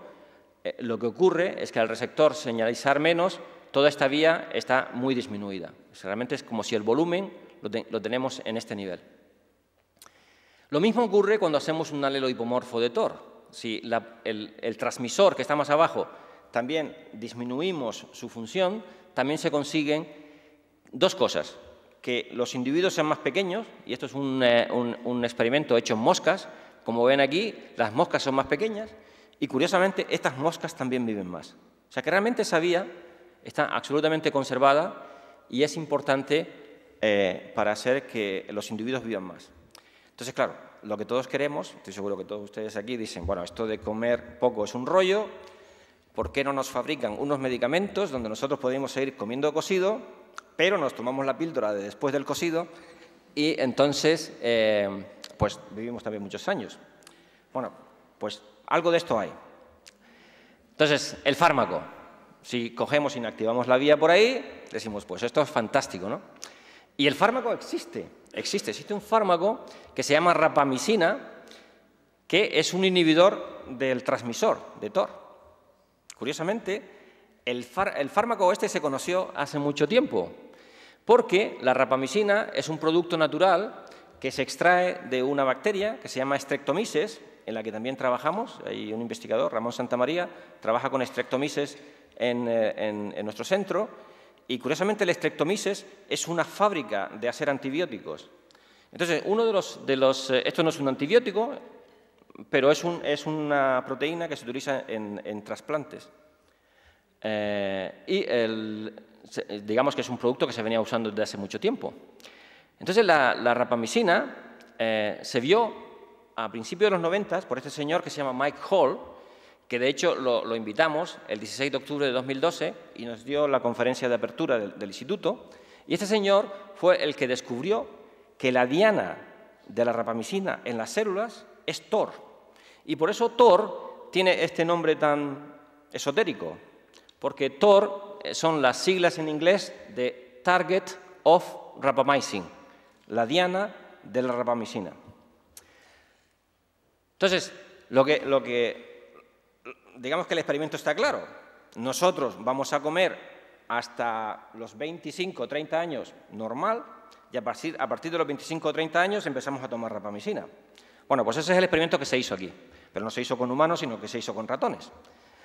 lo que ocurre es que al receptor señalizar menos, toda esta vía está muy disminuida. Realmente es como si el volumen lo tenemos en este nivel. Lo mismo ocurre cuando hacemos un alelo hipomorfo de TOR. Si el transmisor que está más abajo también disminuimos su función, también se consiguen dos cosas. Que los individuos sean más pequeños, y esto es un experimento hecho en moscas. Como ven aquí, las moscas son más pequeñas y, curiosamente, estas moscas también viven más. O sea que realmente esa vía está absolutamente conservada y es importante para hacer que los individuos vivan más. Entonces, claro, lo que todos queremos, estoy seguro que todos ustedes aquí dicen, bueno, esto de comer poco es un rollo, ¿por qué no nos fabrican unos medicamentos donde nosotros podemos seguir comiendo cocido, pero nos tomamos la píldora de después del cocido y entonces pues vivimos también muchos años? Bueno, pues algo de esto hay. Entonces, el fármaco. Si cogemos y inactivamos la vía por ahí, decimos, pues esto es fantástico, ¿no? Y el fármaco existe un fármaco que se llama rapamicina, que es un inhibidor del transmisor de TOR. Curiosamente, el fármaco este se conoció hace mucho tiempo, porque la rapamicina es un producto natural que se extrae de una bacteria que se llama Streptomyces, en la que también trabajamos. Hay un investigador, Ramón Santamaría, trabaja con Streptomyces en nuestro centro, y curiosamente el Streptomyces es una fábrica de hacer antibióticos. Entonces, esto no es un antibiótico, pero es una proteína que se utiliza en trasplantes. Digamos que es un producto que se venía usando desde hace mucho tiempo. Entonces, la rapamicina se vio a principios de los 90 por este señor que se llama Mike Hall, que de hecho lo invitamos el 16 de octubre de 2012 y nos dio la conferencia de apertura del instituto. Y este señor fue el que descubrió que la diana de la rapamicina en las células es TOR. Y por eso TOR tiene este nombre tan esotérico, porque TOR son las siglas en inglés de Target of Rapamycin, la diana de la rapamicina. Entonces, digamos que el experimento está claro. Nosotros vamos a comer hasta los 25 o 30 años normal y a partir de los 25 o 30 años empezamos a tomar rapamicina. Bueno, pues ese es el experimento que se hizo aquí, pero no se hizo con humanos, sino que se hizo con ratones.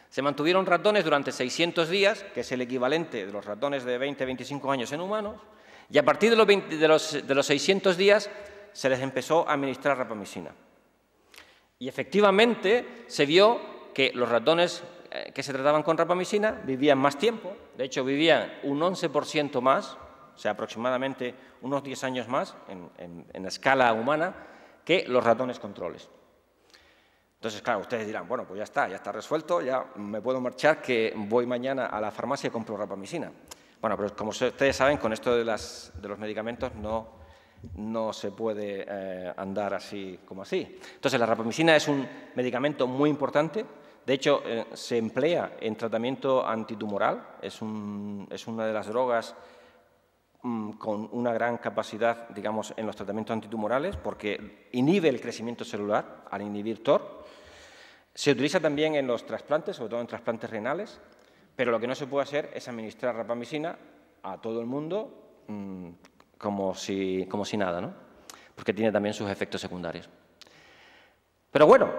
Se mantuvieron ratones durante 600 días, que es el equivalente de los ratones de 20-25 años en humanos, y a partir de los 600 días se les empezó a administrar rapamicina. Y efectivamente se vio que los ratones que se trataban con rapamicina vivían más tiempo, de hecho vivían un 11% más, o sea, aproximadamente unos 10 años más en escala humana, que los ratones controles. Entonces, claro, ustedes dirán, bueno, pues ya está resuelto, ya me puedo marchar, que voy mañana a la farmacia y compro rapamicina. Bueno, pero como ustedes saben, con esto de los medicamentos no se puede andar así como así. Entonces, la rapamicina es un medicamento muy importante. De hecho, se emplea en tratamiento antitumoral. Es una de las drogas con una gran capacidad, digamos, en los tratamientos antitumorales, porque inhibe el crecimiento celular al inhibir TOR. Se utiliza también en los trasplantes, sobre todo en trasplantes renales, pero lo que no se puede hacer es administrar rapamicina a todo el mundo como si nada, ¿no? Porque tiene también sus efectos secundarios. Pero bueno,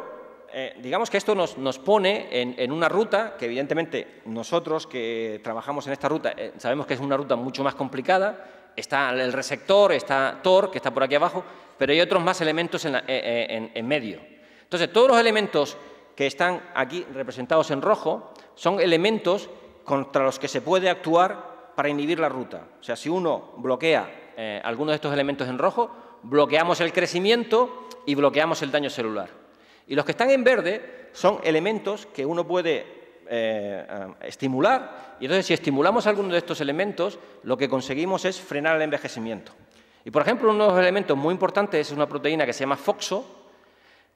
digamos que esto nos pone en una ruta que evidentemente nosotros que trabajamos en esta ruta sabemos que es una ruta mucho más complicada. Está el receptor, está TOR, que está por aquí abajo, pero hay otros más elementos en medio. Entonces, todos los elementos que están aquí representados en rojo son elementos contra los que se puede actuar para inhibir la ruta. O sea, si uno bloquea algunos de estos elementos en rojo, bloqueamos el crecimiento y bloqueamos el daño celular. Y los que están en verde son elementos que uno puede estimular, y entonces si estimulamos alguno de estos elementos, lo que conseguimos es frenar el envejecimiento. Y por ejemplo, uno de los elementos muy importantes es una proteína que se llama FOXO,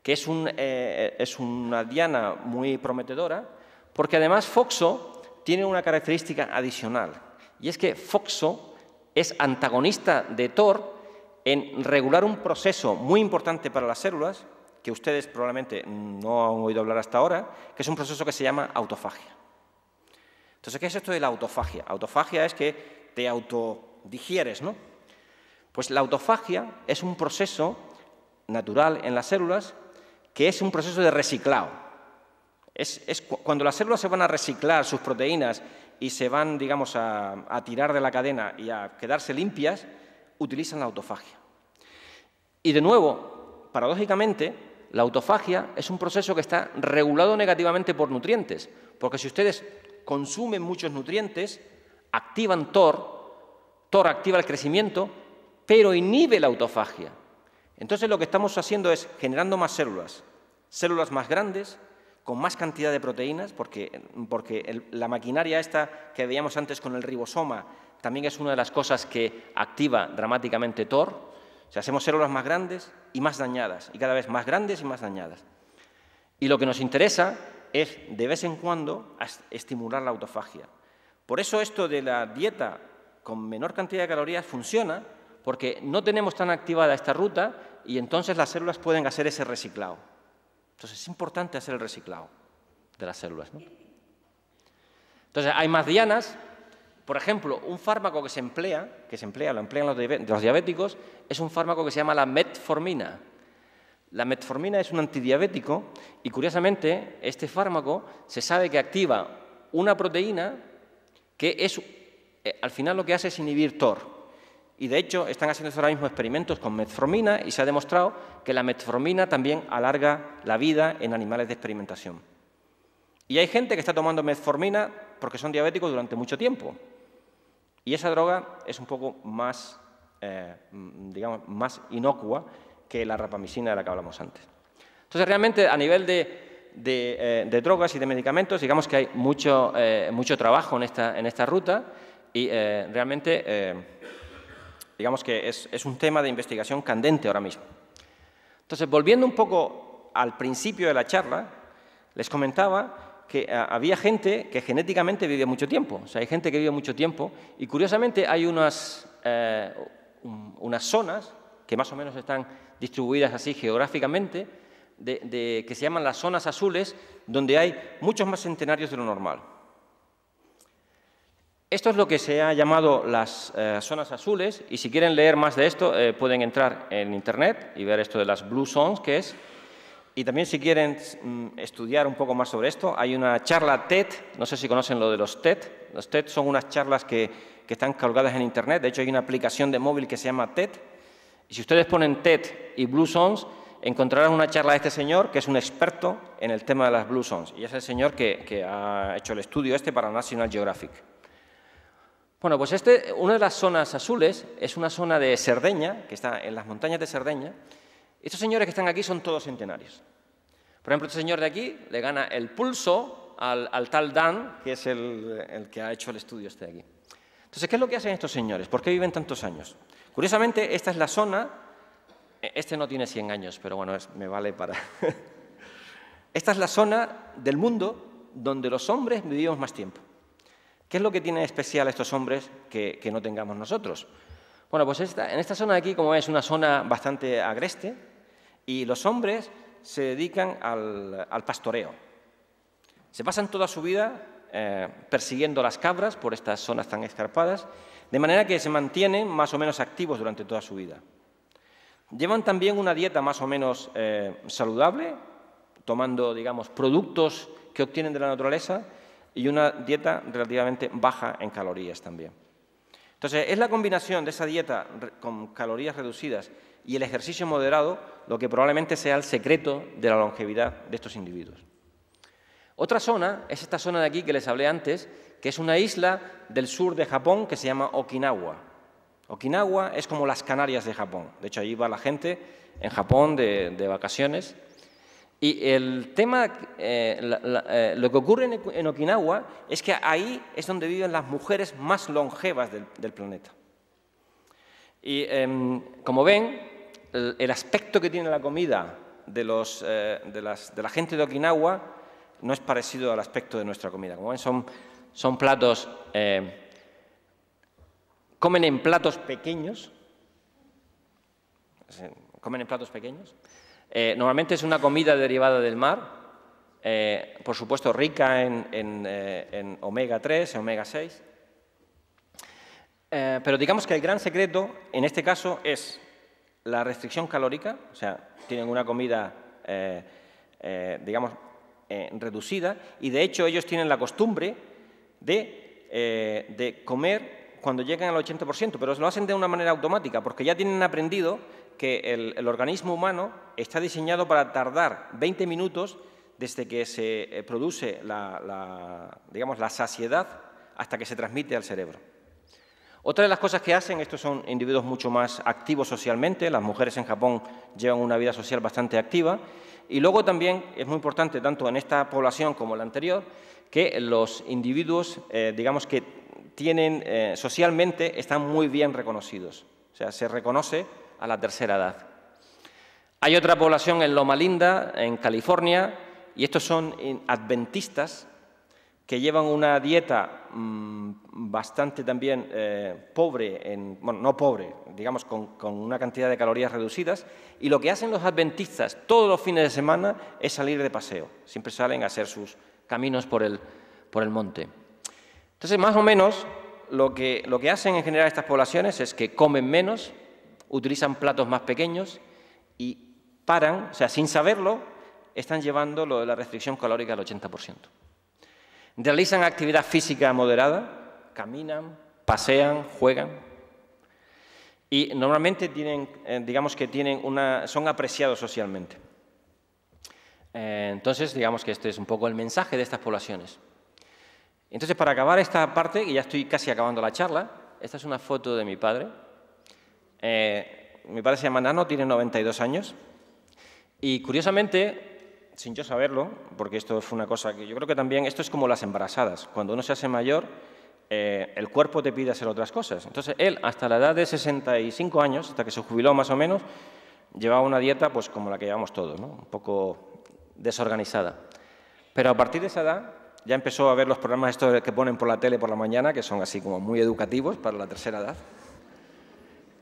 que es una diana muy prometedora, porque además FOXO tiene una característica adicional, y es que FOXO es antagonista de TOR en regular un proceso muy importante para las células, que ustedes probablemente no han oído hablar hasta ahora, que es un proceso que se llama autofagia. Entonces, ¿qué es esto de la autofagia? Autofagia es que te autodigieres, ¿no? Pues la autofagia es un proceso natural en las células que es un proceso de reciclado. Es cuando las células se van a reciclar sus proteínas y se van, digamos, a tirar de la cadena y a quedarse limpias, utilizan la autofagia. Y de nuevo, paradójicamente, la autofagia es un proceso que está regulado negativamente por nutrientes, porque si ustedes consumen muchos nutrientes, activan TOR activa el crecimiento, pero inhibe la autofagia. Entonces lo que estamos haciendo es generando más células más grandes, con más cantidad de proteínas, porque la maquinaria esta que veíamos antes con el ribosoma también es una de las cosas que activa dramáticamente TOR. O sea, hacemos células más grandes y más dañadas, y cada vez más grandes y más dañadas. Y lo que nos interesa es, de vez en cuando, estimular la autofagia. Por eso esto de la dieta con menor cantidad de calorías funciona, porque no tenemos tan activada esta ruta y entonces las células pueden hacer ese reciclado. Entonces es importante hacer el reciclado de las células, ¿no? Entonces hay más dianas. Por ejemplo, un fármaco que se emplea, lo emplean los diabéticos, es un fármaco que se llama la metformina. La metformina es un antidiabético y, curiosamente, este fármaco se sabe que activa una proteína que es, al final lo que hace es inhibir TOR. Y, de hecho, están haciendo ahora mismo experimentos con metformina y se ha demostrado que la metformina también alarga la vida en animales de experimentación. Y hay gente que está tomando metformina porque son diabéticos durante mucho tiempo. Y esa droga es un poco más, digamos, más inocua que la rapamicina de la que hablamos antes. Entonces, realmente, a nivel de drogas y de medicamentos, digamos que hay mucho trabajo en esta ruta y realmente, digamos que es un tema de investigación candente ahora mismo. Entonces, volviendo un poco al principio de la charla, les comentaba que había gente que genéticamente vive mucho tiempo. O sea, hay gente que vive mucho tiempo y, curiosamente, hay unas zonas que más o menos están distribuidas así geográficamente, que se llaman las zonas azules, donde hay muchos más centenarios de lo normal. Esto es lo que se ha llamado las zonas azules, y si quieren leer más de esto, pueden entrar en Internet y ver esto de las Blue Zones, que es. Y también, si quieren estudiar un poco más sobre esto, hay una charla TED, no sé si conocen lo de los TED. Los TED son unas charlas que están colgadas en Internet. De hecho, hay una aplicación de móvil que se llama TED. Y si ustedes ponen TED y Blue Zones, encontrarás una charla de este señor, que es un experto en el tema de las Blue Zones, y es el señor que ha hecho el estudio para National Geographic. Bueno, pues una de las zonas azules es una zona de Cerdeña, que está en las montañas de Cerdeña. Estos señores que están aquí son todos centenarios. Por ejemplo, este señor de aquí le gana el pulso al tal Dan, que es el que ha hecho el estudio de aquí. Entonces, ¿qué es lo que hacen estos señores? ¿Por qué viven tantos años? Curiosamente, esta es la zona, este no tiene 100 años, pero bueno, me vale para... Esta es la zona del mundo donde los hombres vivimos más tiempo. ¿Qué es lo que tiene especial estos hombres que no tengamos nosotros? Bueno, pues en esta zona de aquí, como es una zona bastante agreste, y los hombres se dedican al pastoreo. Se pasan toda su vida persiguiendo las cabras por estas zonas tan escarpadas, de manera que se mantienen más o menos activos durante toda su vida. Llevan también una dieta más o menos saludable, tomando, digamos, productos que obtienen de la naturaleza, y una dieta relativamente baja en calorías también. Entonces, es la combinación de esa dieta con calorías reducidas y el ejercicio moderado lo que probablemente sea el secreto de la longevidad de estos individuos. Otra zona es esta zona de aquí que les hablé antes, que es una isla del sur de Japón que se llama Okinawa. Okinawa es como las Canarias de Japón. De hecho, allí va la gente en Japón de vacaciones. Y el tema, lo que ocurre en Okinawa es que ahí es donde viven las mujeres más longevas del planeta. Y como ven, el aspecto que tiene la comida de la gente de Okinawa no es parecido al aspecto de nuestra comida. Como ven, son platos, comen en platos pequeños, normalmente es una comida derivada del mar, por supuesto rica en omega 3, en omega 6, pero digamos que el gran secreto en este caso es la restricción calórica, o sea, tienen una comida, digamos, reducida, y de hecho ellos tienen la costumbre de comer cuando llegan al 80%, pero lo hacen de una manera automática, porque ya tienen aprendido que el organismo humano está diseñado para tardar 20 minutos desde que se produce digamos, la saciedad hasta que se transmite al cerebro. Otra de las cosas que hacen, estos son individuos mucho más activos socialmente, las mujeres en Japón llevan una vida social bastante activa, y luego también es muy importante, tanto en esta población como en la anterior, que los individuos, digamos que tienen, socialmente, están muy bien reconocidos. O sea, se reconoce a la tercera edad. Hay otra población en Loma Linda, en California, y estos son adventistas que llevan una dieta bastante también pobre, bueno, no pobre, digamos con una cantidad de calorías reducidas, y lo que hacen los adventistas todos los fines de semana es salir de paseo. Siempre salen a hacer sus caminos por el monte. Entonces, más o menos, lo que hacen en general estas poblaciones es que comen menos, utilizan platos más pequeños y paran, o sea, sin saberlo, están llevando lo de la restricción calórica al 80%. Realizan actividad física moderada, caminan, pasean, juegan y normalmente tienen, digamos que son apreciados socialmente. Entonces, digamos que este es un poco el mensaje de estas poblaciones. Entonces, para acabar esta parte, y ya estoy casi acabando la charla, esta es una foto de mi padre. Mi padre se llama Nano, tiene 92 años y curiosamente, sin yo saberlo, porque esto fue una cosa que yo creo que también, esto es como las embarazadas, cuando uno se hace mayor, el cuerpo te pide hacer otras cosas. Entonces él, hasta la edad de 65 años, hasta que se jubiló más o menos, llevaba una dieta pues como la que llevamos todos, ¿no? Un poco desorganizada. Pero a partir de esa edad ya empezó a ver los programas estos que ponen por la tele por la mañana, que son así como muy educativos para la tercera edad.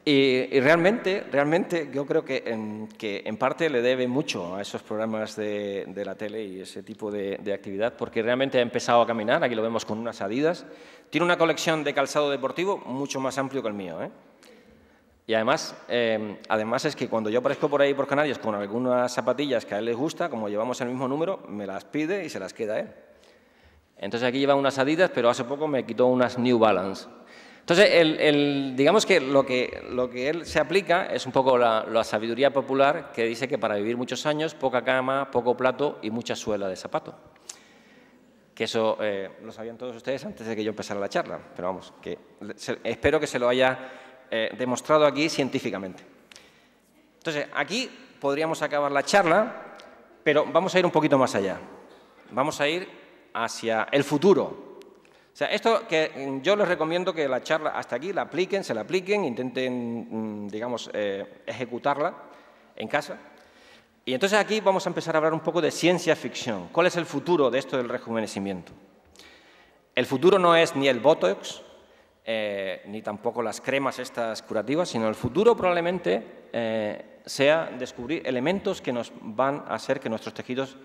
Y realmente yo creo que en parte le debe mucho a esos programas de la tele y ese tipo de actividad, porque realmente ha empezado a caminar, aquí lo vemos con unas Adidas. Tiene una colección de calzado deportivo mucho más amplio que el mío, ¿eh? Y además es que cuando yo aparezco por ahí por Canarias con algunas zapatillas que a él les gusta, como llevamos el mismo número, me las pide y se las queda él. Entonces aquí lleva unas Adidas, pero hace poco me quitó unas New Balance. Entonces, digamos que lo que él se aplica es un poco la sabiduría popular que dice que para vivir muchos años, poca cama, poco plato y mucha suela de zapato. Que eso lo sabían todos ustedes antes de que yo empezara la charla, pero vamos, que espero que se lo haya demostrado aquí científicamente. Entonces, aquí podríamos acabar la charla, pero vamos a ir un poquito más allá. Vamos a ir hacia el futuro. O sea, esto que yo les recomiendo que la charla hasta aquí la apliquen, se la apliquen, intenten, digamos, ejecutarla en casa. Y entonces aquí vamos a empezar a hablar un poco de ciencia ficción. ¿Cuál es el futuro de esto del rejuvenecimiento? El futuro no es ni el Botox, ni tampoco las cremas estas curativas, sino el futuro probablemente sea descubrir elementos que nos van a hacer que nuestros tejidos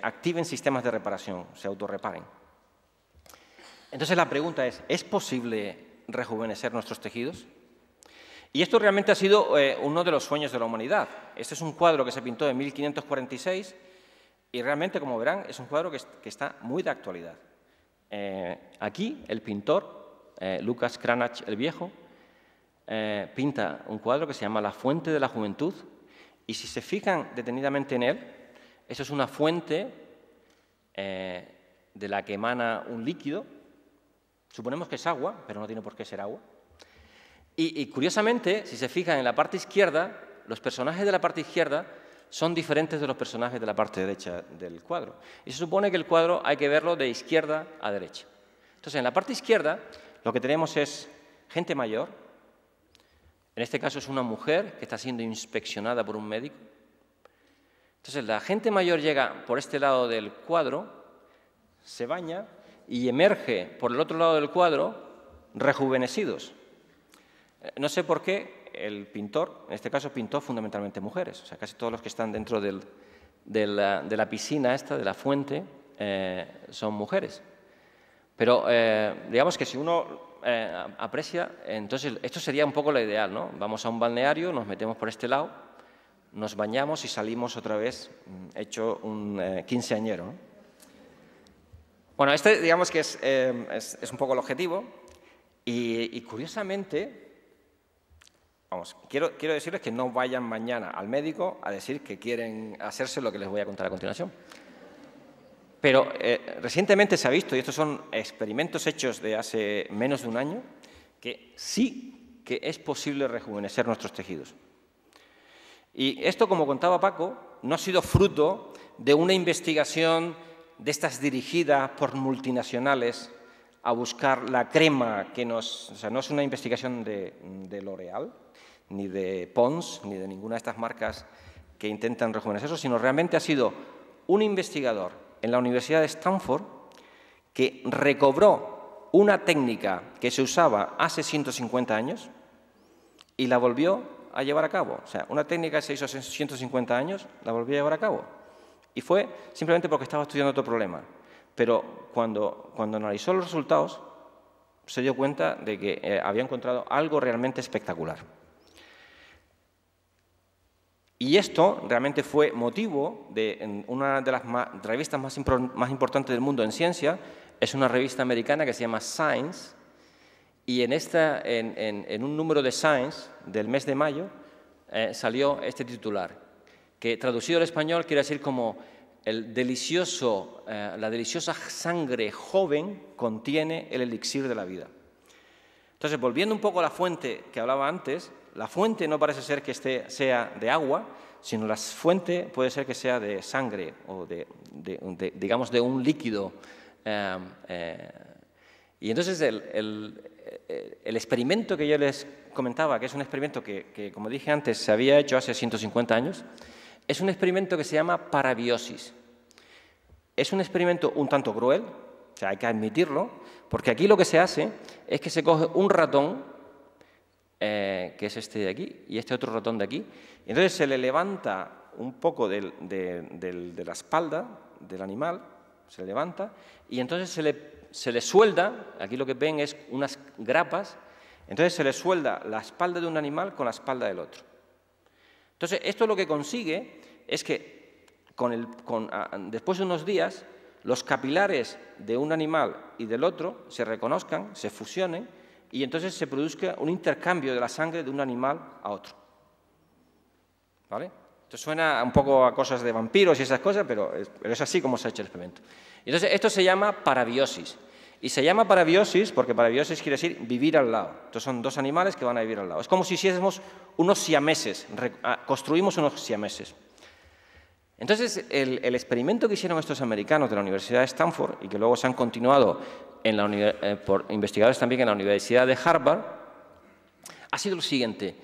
activen sistemas de reparación, se autorreparen. Entonces la pregunta es posible rejuvenecer nuestros tejidos? Y esto realmente ha sido uno de los sueños de la humanidad. Este es un cuadro que se pintó en 1546 y realmente, como verán, es un cuadro que está muy de actualidad. Aquí el pintor, Lucas Cranach el Viejo, pinta un cuadro que se llama La fuente de la juventud y si se fijan detenidamente en él, eso es una fuente de la que emana un líquido. Suponemos que es agua, pero no tiene por qué ser agua. Y curiosamente, si se fijan en la parte izquierda, los personajes de la parte izquierda son diferentes de los personajes de la parte derecha del cuadro. Y se supone que el cuadro hay que verlo de izquierda a derecha. Entonces, en la parte izquierda lo que tenemos es gente mayor. En este caso es una mujer que está siendo inspeccionada por un médico. Entonces, la gente mayor llega por este lado del cuadro, se baña y emerge por el otro lado del cuadro rejuvenecidos. No sé por qué el pintor, en este caso pintó fundamentalmente mujeres, o sea, casi todos los que están dentro de la piscina esta, de la fuente, son mujeres. Pero digamos que si uno aprecia, entonces esto sería un poco lo ideal, ¿no? Vamos a un balneario, nos metemos por este lado, nos bañamos y salimos otra vez hecho un quinceañero, ¿no? Bueno, este digamos que es un poco el objetivo y curiosamente, vamos, quiero decirles que no vayan mañana al médico a decir que quieren hacerse lo que les voy a contar a continuación. Pero recientemente se ha visto, y estos son experimentos hechos de hace menos de un año, que sí que es posible rejuvenecer nuestros tejidos. Y esto, como contaba Paco, no ha sido fruto de una investigación de estas dirigidas por multinacionales a buscar la crema que nos... O sea, no es una investigación de L'Oréal, ni de Pons, ni de ninguna de estas marcas que intentan rejuvenecer eso, sino realmente ha sido un investigador en la Universidad de Stanford que recobró una técnica que se usaba hace 150 años y la volvió a llevar a cabo. O sea, una técnica que se hizo hace 150 años, la volvió a llevar a cabo. Y fue simplemente porque estaba estudiando otro problema. Pero cuando analizó los resultados, se dio cuenta de que había encontrado algo realmente espectacular. Y esto realmente fue motivo de una de las revistas más importantes del mundo en ciencia, es una revista americana que se llama Science, y en un número de Science del mes de mayo salió este titular, que traducido al español quiere decir como la deliciosa sangre joven contiene el elixir de la vida. Entonces, volviendo un poco a la fuente que hablaba antes, la fuente no parece ser que sea de agua, sino la fuente puede ser que sea de sangre o digamos, de un líquido. Y entonces el experimento que yo les comentaba, que es un experimento que, como dije antes, se había hecho hace 150 años, es un experimento que se llama parabiosis. Es un experimento un tanto cruel, o sea, hay que admitirlo, porque aquí lo que se hace es que se coge un ratón, que es este de aquí, y este otro ratón de aquí, y entonces se le levanta un poco de la espalda del animal, se le levanta, y entonces se le suelda, aquí lo que ven es unas grapas, entonces se le suelda la espalda de un animal con la espalda del otro. Entonces, esto lo que consigue es que después de unos días los capilares de un animal y del otro se reconozcan, se fusionen y entonces se produzca un intercambio de la sangre de un animal a otro. ¿Vale? Esto suena un poco a cosas de vampiros y esas cosas, pero es así como se ha hecho el experimento. Entonces, esto se llama parabiosis. Y se llama parabiosis porque parabiosis quiere decir vivir al lado. Entonces, son dos animales que van a vivir al lado. Es como si hiciésemos unos siameses, construimos unos siameses. Entonces, el experimento que hicieron estos americanos de la Universidad de Stanford y que luego se han continuado por investigadores también en la Universidad de Harvard, ha sido lo siguiente.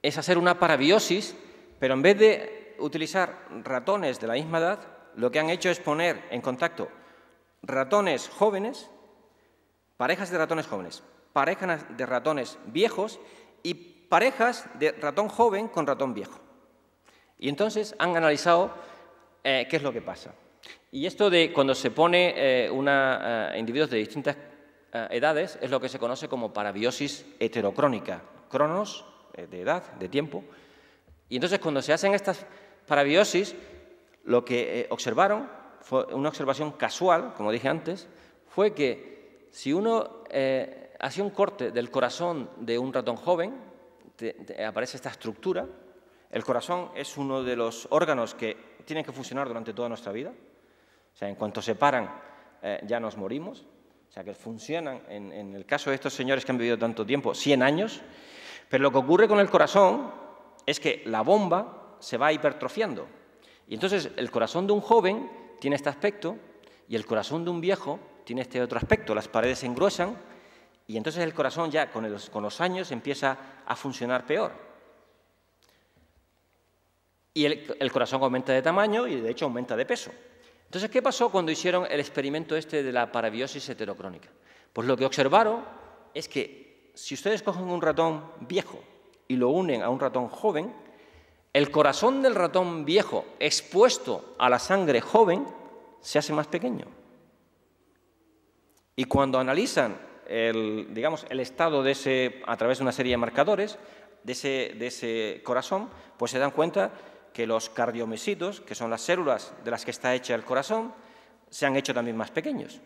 Es hacer una parabiosis, pero en vez de utilizar ratones de la misma edad, lo que han hecho es poner en contacto ratones jóvenes, parejas de ratones jóvenes, parejas de ratones viejos y parejas de ratón joven con ratón viejo. Y entonces han analizado qué es lo que pasa. Y esto de cuando se pone individuos de distintas edades es lo que se conoce como parabiosis heterocrónica. Cronos, de edad, de tiempo. Y entonces cuando se hacen estas parabiosis, lo que observaron fue una observación casual, como dije antes, fue que si uno hacía un corte del corazón de un ratón joven, aparece esta estructura. El corazón es uno de los órganos que tienen que funcionar durante toda nuestra vida. O sea, en cuanto se paran, ya nos morimos. O sea, que funcionan, en el caso de estos señores que han vivido tanto tiempo, 100 años. Pero lo que ocurre con el corazón es que la bomba se va hipertrofiando. Y entonces el corazón de un joven tiene este aspecto y el corazón de un viejo tiene este otro aspecto. Las paredes se engruesan y entonces el corazón ya con los años empieza a funcionar peor. Y el corazón aumenta de tamaño y de hecho aumenta de peso. Entonces, ¿qué pasó cuando hicieron el experimento este de la parabiosis heterocrónica? Pues lo que observaron es que si ustedes cogen un ratón viejo y lo unen a un ratón joven, el corazón del ratón viejo expuesto a la sangre joven se hace más pequeño. Y cuando analizan el estado de ese, a través de una serie de marcadores de ese corazón, pues se dan cuenta que los cardiomiocitos, que son las células de las que está hecha el corazón, se han hecho también más pequeños.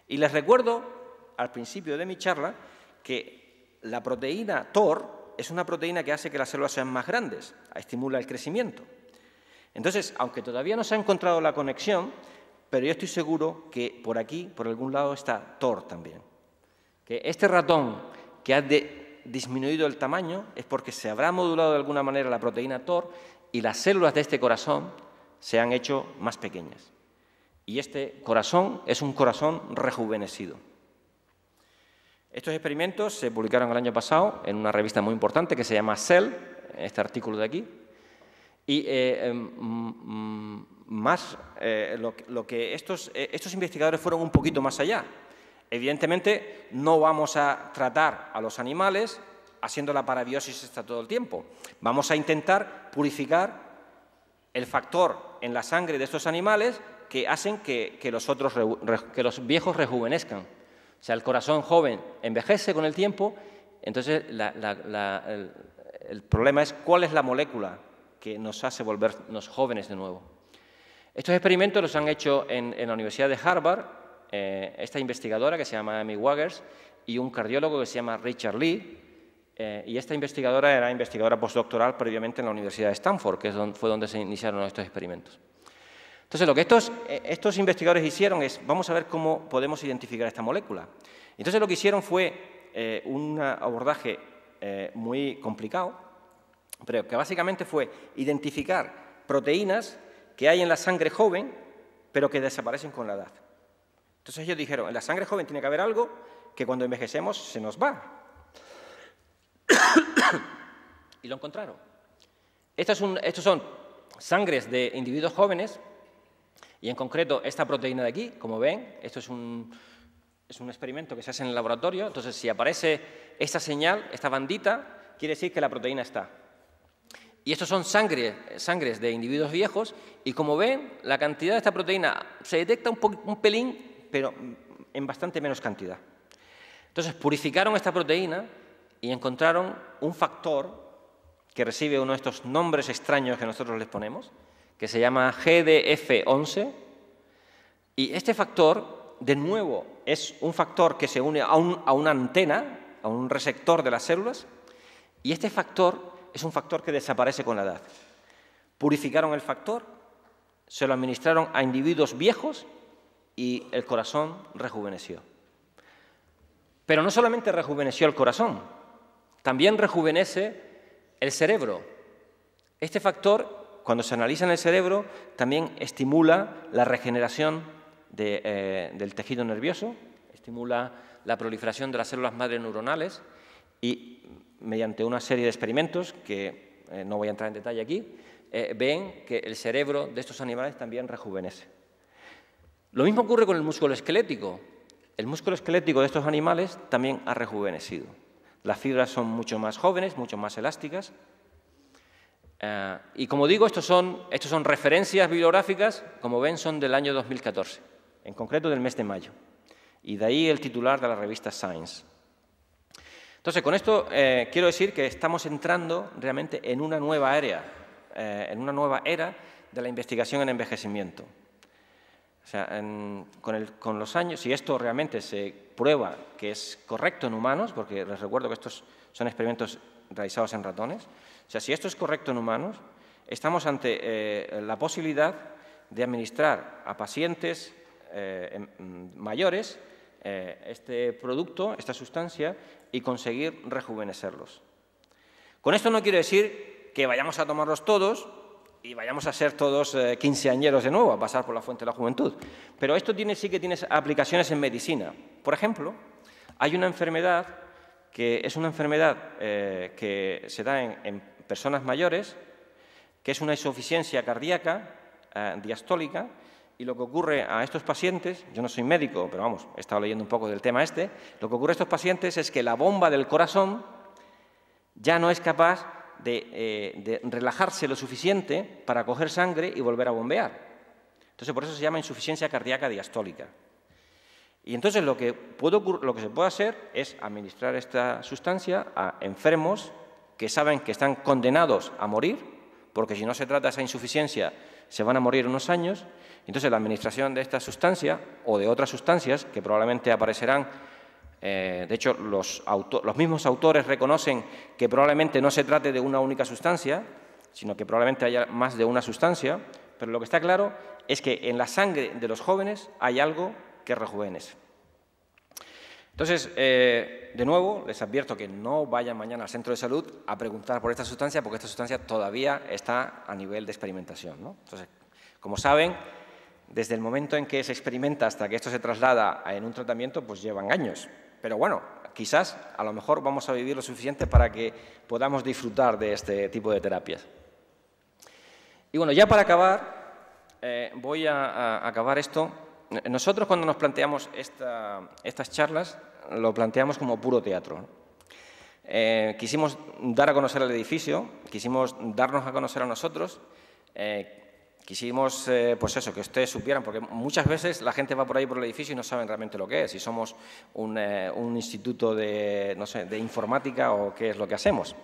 Y les recuerdo, al principio de mi charla, que la proteína TOR es una proteína que hace que las células sean más grandes, estimula el crecimiento. Entonces, aunque todavía no se ha encontrado la conexión, pero yo estoy seguro que por aquí, por algún lado, está TOR también. Que este ratón que ha disminuido el tamaño es porque se habrá modulado de alguna manera la proteína TOR y las células de este corazón se han hecho más pequeñas. Y este corazón es un corazón rejuvenecido. Estos experimentos se publicaron el año pasado en una revista muy importante que se llama Cell, este artículo de aquí. Y estos investigadores fueron un poquito más allá. Evidentemente, no vamos a tratar a los animales haciendo la parabiosis esta todo el tiempo. Vamos a intentar purificar el factor en la sangre de estos animales que hacen que los viejos rejuvenezcan. O sea, el corazón joven envejece con el tiempo, entonces el problema es cuál es la molécula que nos hace volvernos jóvenes de nuevo. Estos experimentos los han hecho en la Universidad de Harvard, esta investigadora que se llama Amy Waggers y un cardiólogo que se llama Richard Lee, y esta investigadora era investigadora postdoctoral previamente en la Universidad de Stanford, que fue donde se iniciaron estos experimentos. Entonces, lo que estos investigadores hicieron es, vamos a ver cómo podemos identificar esta molécula. Entonces, lo que hicieron fue un abordaje muy complicado, pero que básicamente fue identificar proteínas que hay en la sangre joven, pero que desaparecen con la edad. Entonces, ellos dijeron, en la sangre joven tiene que haber algo que cuando envejecemos se nos va. Y lo encontraron. Estos son sangres de individuos jóvenes, y en concreto esta proteína de aquí, como ven, esto es un experimento que se hace en el laboratorio. Entonces, si aparece esta señal, esta bandita, quiere decir que la proteína está. Y estos son sangres de individuos viejos, y como ven, la cantidad de esta proteína se detecta un pelín, pero en bastante menos cantidad. Entonces, purificaron esta proteína y encontraron un factor que recibe uno de estos nombres extraños que nosotros les ponemos, que se llama GDF11, y este factor de nuevo, es un factor que se une a una antena, a un receptor de las células, y este factor es un factor que desaparece con la edad. Purificaron el factor, se lo administraron a individuos viejos y el corazón rejuveneció. Pero no solamente rejuveneció el corazón, también rejuvenece el cerebro. Este factor, cuando se analiza en el cerebro, también estimula la regeneración del tejido nervioso, estimula la proliferación de las células madre neuronales y mediante una serie de experimentos que no voy a entrar en detalle aquí, ven que el cerebro de estos animales también rejuvenece. Lo mismo ocurre con el músculo esquelético. El músculo esquelético de estos animales también ha rejuvenecido. Las fibras son mucho más jóvenes, mucho más elásticas. Y como digo, estos son referencias bibliográficas, como ven, son del año 2014, en concreto del mes de mayo. Y de ahí el titular de la revista Science. Entonces, con esto quiero decir que estamos entrando realmente en una nueva era de la investigación en envejecimiento. O sea, con los años, si esto realmente se prueba que es correcto en humanos, porque les recuerdo que estos son experimentos realizados en ratones, o sea, si esto es correcto en humanos, estamos ante la posibilidad de administrar a pacientes mayores este producto, esta sustancia, y conseguir rejuvenecerlos. Con esto no quiero decir que vayamos a tomarlos todos y vayamos a ser todos quinceañeros de nuevo, a pasar por la fuente de la juventud. Pero esto sí que tiene aplicaciones en medicina. Por ejemplo, hay una enfermedad que es una enfermedad que se da en personas mayores, que es una insuficiencia cardíaca diastólica, y lo que ocurre a estos pacientes, yo no soy médico, pero vamos, he estado leyendo un poco del tema lo que ocurre a estos pacientes es que la bomba del corazón ya no es capaz de relajarse lo suficiente para coger sangre y volver a bombear. Entonces, por eso se llama insuficiencia cardíaca diastólica. Y entonces lo que se puede hacer es administrar esta sustancia a enfermos que saben que están condenados a morir, porque si no se trata de esa insuficiencia, se van a morir unos años. Entonces, la administración de esta sustancia o de otras sustancias que probablemente aparecerán, de hecho, los mismos autores reconocen que probablemente no se trate de una única sustancia, sino que probablemente haya más de una sustancia, pero lo que está claro es que en la sangre de los jóvenes hay algo que rejuvenece. Entonces, de nuevo, les advierto que no vayan mañana al centro de salud a preguntar por esta sustancia, porque esta sustancia todavía está a nivel de experimentación, ¿no? Entonces, como saben, desde el momento en que se experimenta hasta que esto se traslada en un tratamiento, pues llevan años. Pero bueno, quizás, a lo mejor vamos a vivir lo suficiente para que podamos disfrutar de este tipo de terapias. Y bueno, ya para acabar, voy a acabar esto. Nosotros cuando nos planteamos estas charlas, lo planteamos como puro teatro. Quisimos dar a conocer el edificio, quisimos darnos a conocer a nosotros, quisimos, pues eso, que ustedes supieran, porque muchas veces la gente va por ahí por el edificio y no saben realmente lo que es, si somos un instituto de, no sé, de informática o qué es lo que hacemos.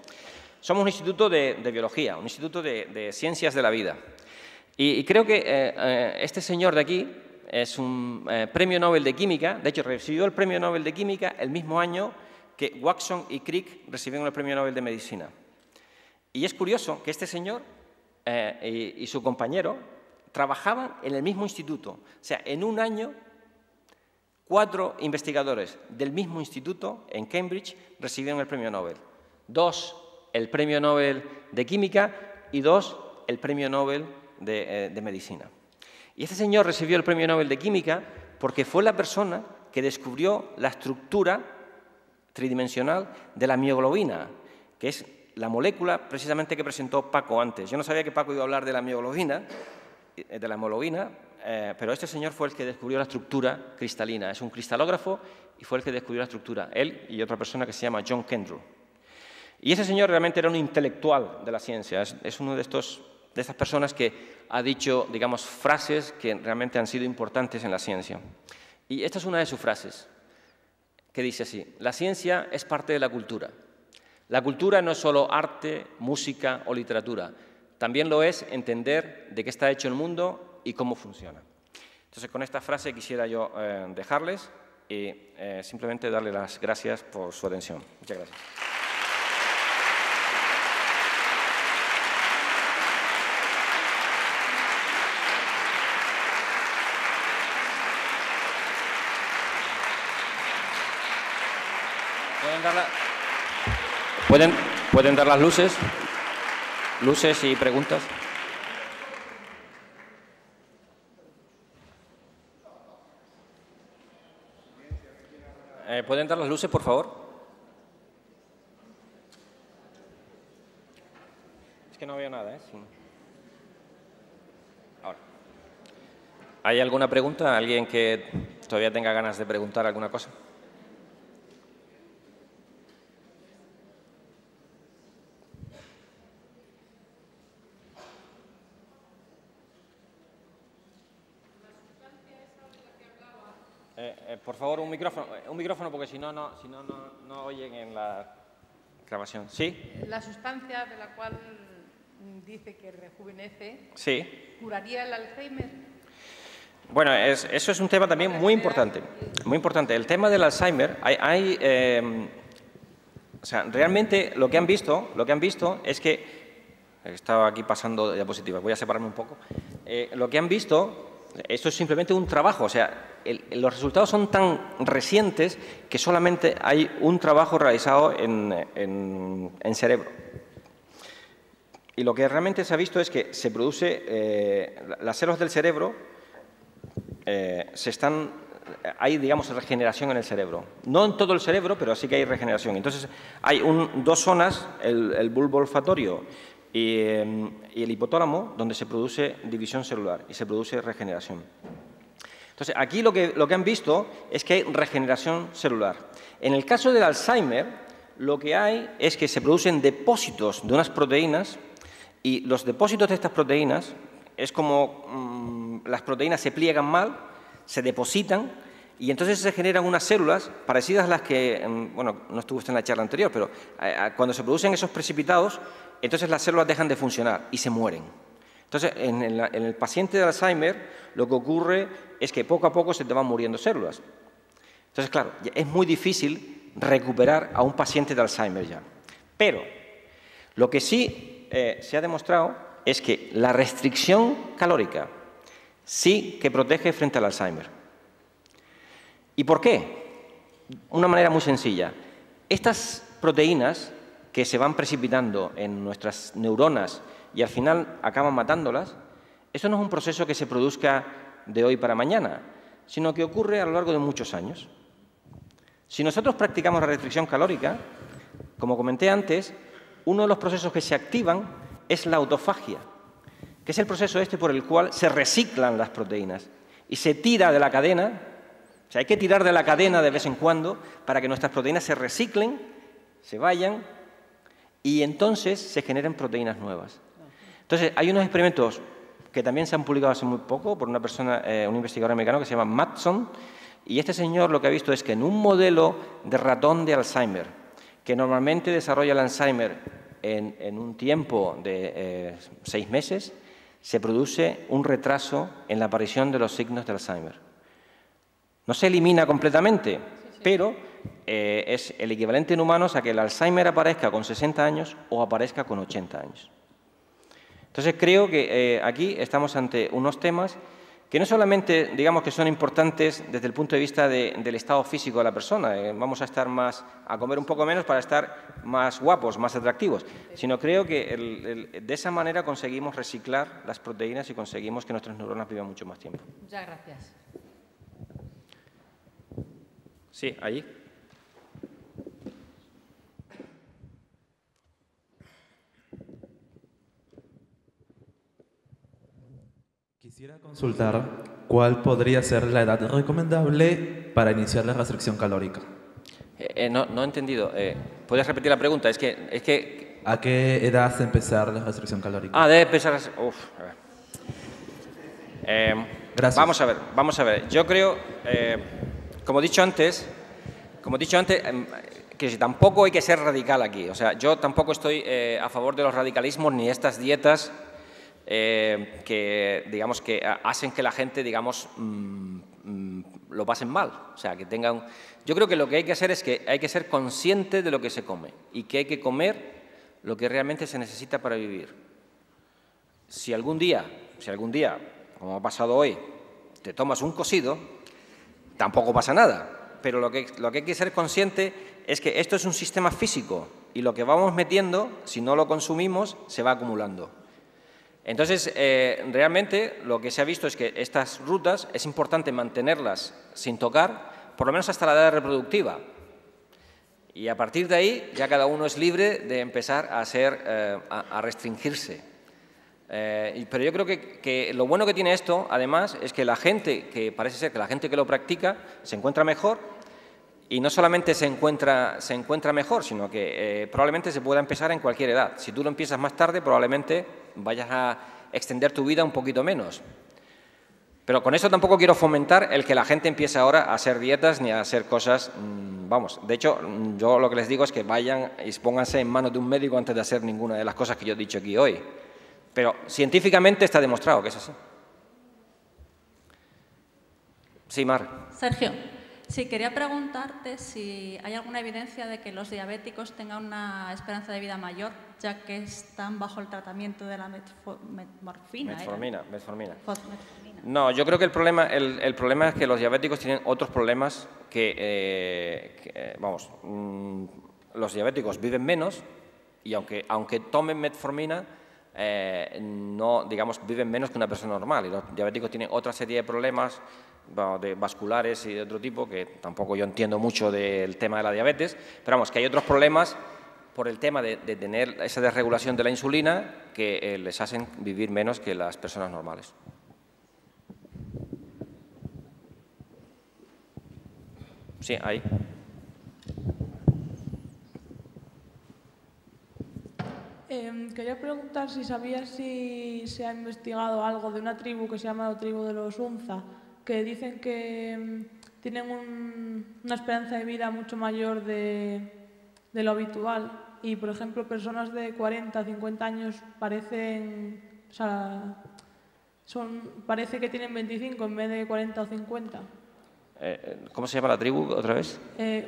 Somos un instituto de biología, un instituto de ciencias de la vida. Y creo que este señor de aquí es un premio Nobel de Química, de hecho recibió el premio Nobel de Química el mismo año que Watson y Crick recibieron el premio Nobel de Medicina. Y es curioso que este señor y su compañero trabajaban en el mismo instituto. O sea, en un año, 4 investigadores del mismo instituto en Cambridge recibieron el premio Nobel. 2 el premio Nobel de Química y 2 el premio Nobel de Medicina. Y este señor recibió el premio Nobel de Química porque fue la persona que descubrió la estructura tridimensional de la mioglobina, que es la molécula precisamente que presentó Paco antes. Yo no sabía que Paco iba a hablar de la mioglobina, pero este señor fue el que descubrió la estructura cristalina. Es un cristalógrafo y fue el que descubrió la estructura, él y otra persona que se llama John Kendrew. Y ese señor realmente era un intelectual de la ciencia, es uno de estas personas que ha dicho, digamos, frases que realmente han sido importantes en la ciencia. Y esta es una de sus frases, que dice así: la ciencia es parte de la cultura. La cultura no es solo arte, música o literatura, también lo es entender de qué está hecho el mundo y cómo funciona. Entonces, con esta frase quisiera yo dejarles y simplemente darle las gracias por su atención. Muchas gracias. ¿Pueden dar las luces? ¿Luces y preguntas? ¿Pueden dar las luces, por favor? Es que no veo nada, ¿eh? Sí. Ahora. ¿Hay alguna pregunta? ¿Alguien que todavía tenga ganas de preguntar alguna cosa? Por favor, un micrófono porque si no, no oyen en la grabación. ¿Sí? La sustancia de la cual dice que rejuvenece, sí. ¿Curaría el Alzheimer? Bueno, eso es un tema también muy importante. Muy importante. El tema del Alzheimer, o sea, realmente lo que han visto es que, estaba aquí pasando diapositivas, voy a separarme un poco. Lo que han visto, esto es simplemente un trabajo, o sea, los resultados son tan recientes que solamente hay un trabajo realizado en cerebro. Y lo que realmente se ha visto es que se produce, las células del cerebro, hay, digamos, regeneración en el cerebro. No en todo el cerebro, pero sí que hay regeneración. Entonces, hay dos zonas, el bulbo olfatorio y el hipotálamo, donde se produce división celular y se produce regeneración. Entonces, aquí lo que han visto es que hay regeneración celular. En el caso del Alzheimer, lo que hay es que se producen depósitos de unas proteínas y los depósitos de estas proteínas es como las proteínas se pliegan mal, se depositan y entonces se generan unas células parecidas a las que, bueno, no estuvo usted en la charla anterior, pero cuando se producen esos precipitados, entonces las células dejan de funcionar y se mueren. Entonces, en el paciente de Alzheimer, lo que ocurre es que poco a poco se te van muriendo células. Entonces, claro, es muy difícil recuperar a un paciente de Alzheimer ya. Pero lo que sí se ha demostrado es que la restricción calórica sí que protege frente al Alzheimer. ¿Y por qué? Una manera muy sencilla. Estas proteínas que se van precipitando en nuestras neuronas y al final acaban matándolas, eso no es un proceso que se produzca de hoy para mañana, sino que ocurre a lo largo de muchos años. Si nosotros practicamos la restricción calórica, como comenté antes, uno de los procesos que se activan es la autofagia, que es el proceso por el cual se reciclan las proteínas y se tira de la cadena. O sea, hay que tirar de la cadena de vez en cuando para que nuestras proteínas se reciclen, se vayan y entonces se generen proteínas nuevas. Entonces, hay unos experimentos que también se han publicado hace muy poco por una persona, un investigador americano que se llama Matson, y este señor lo que ha visto es que en un modelo de ratón de Alzheimer, que normalmente desarrolla el Alzheimer en un tiempo de 6 meses, se produce un retraso en la aparición de los signos de Alzheimer. No se elimina completamente, pero es el equivalente en humanos a que el Alzheimer aparezca con 60 años o aparezca con 80 años. Entonces, creo que aquí estamos ante unos temas que no solamente, digamos, que son importantes desde el punto de vista del estado físico de la persona, vamos a comer un poco menos para estar más guapos, más atractivos, sino creo que de esa manera conseguimos reciclar las proteínas y conseguimos que nuestras neuronas vivan mucho más tiempo. Muchas gracias. Sí, allí. Quisiera consultar cuál podría ser la edad recomendable para iniciar la restricción calórica. No he entendido. ¿Puedes repetir la pregunta? Es que... ¿A qué edad empezar la restricción calórica? Debe empezar... Uf, a ver. Gracias. Vamos a ver. Yo creo, como he dicho antes, que tampoco hay que ser radical aquí. O sea, yo tampoco estoy a favor de los radicalismos ni estas dietas que, digamos, que hacen que la gente, digamos, lo pasen mal. O sea, que tengan... Yo creo que lo que hay que hacer es que hay que ser consciente de lo que se come y que hay que comer lo que realmente se necesita para vivir. Si algún día, como ha pasado hoy, te tomas un cocido, tampoco pasa nada. Pero lo que hay que ser consciente es que esto es un sistema físico y lo que vamos metiendo, si no lo consumimos, se va acumulando. Entonces, realmente lo que se ha visto es que estas rutas es importante mantenerlas sin tocar, por lo menos hasta la edad reproductiva. Y a partir de ahí ya cada uno es libre de empezar a restringirse. Pero yo creo que lo bueno que tiene esto, además, es que la gente, que parece ser que la gente que lo practica se encuentra mejor, y no solamente se encuentra mejor, sino que probablemente se pueda empezar en cualquier edad. Si tú lo empiezas más tarde, probablemente vayas a extender tu vida un poquito menos. Pero con eso tampoco quiero fomentar el que la gente empiece ahora a hacer dietas ni a hacer cosas, vamos, de hecho, yo lo que les digo es que vayan y pónganse en manos de un médico antes de hacer ninguna de las cosas que yo he dicho aquí hoy. Pero científicamente está demostrado que es así. Sí, Mar. Sergio, sí, quería preguntarte si hay alguna evidencia de que los diabéticos tengan una esperanza de vida mayor, ya que están bajo el tratamiento de la metformina. Metformina. No, yo creo que el problema es que los diabéticos tienen otros problemas vamos, los diabéticos viven menos y aunque tomen metformina, no, digamos, viven menos que una persona normal. Y los diabéticos tienen otra serie de problemas vasculares y de otro tipo, que tampoco yo entiendo mucho del tema de la diabetes, pero vamos, que hay otros problemas por el tema de tener esa desregulación de la insulina que les hacen vivir menos que las personas normales. Sí, ahí. Quería preguntar si sabías si se ha investigado algo de una tribu que se llama la tribu de los Hunza, que dicen que tienen una esperanza de vida mucho mayor de lo habitual y, por ejemplo, personas de 40 o 50 años parecen, o sea, parece que tienen 25 en vez de 40 o 50. ¿Cómo se llama la tribu otra vez?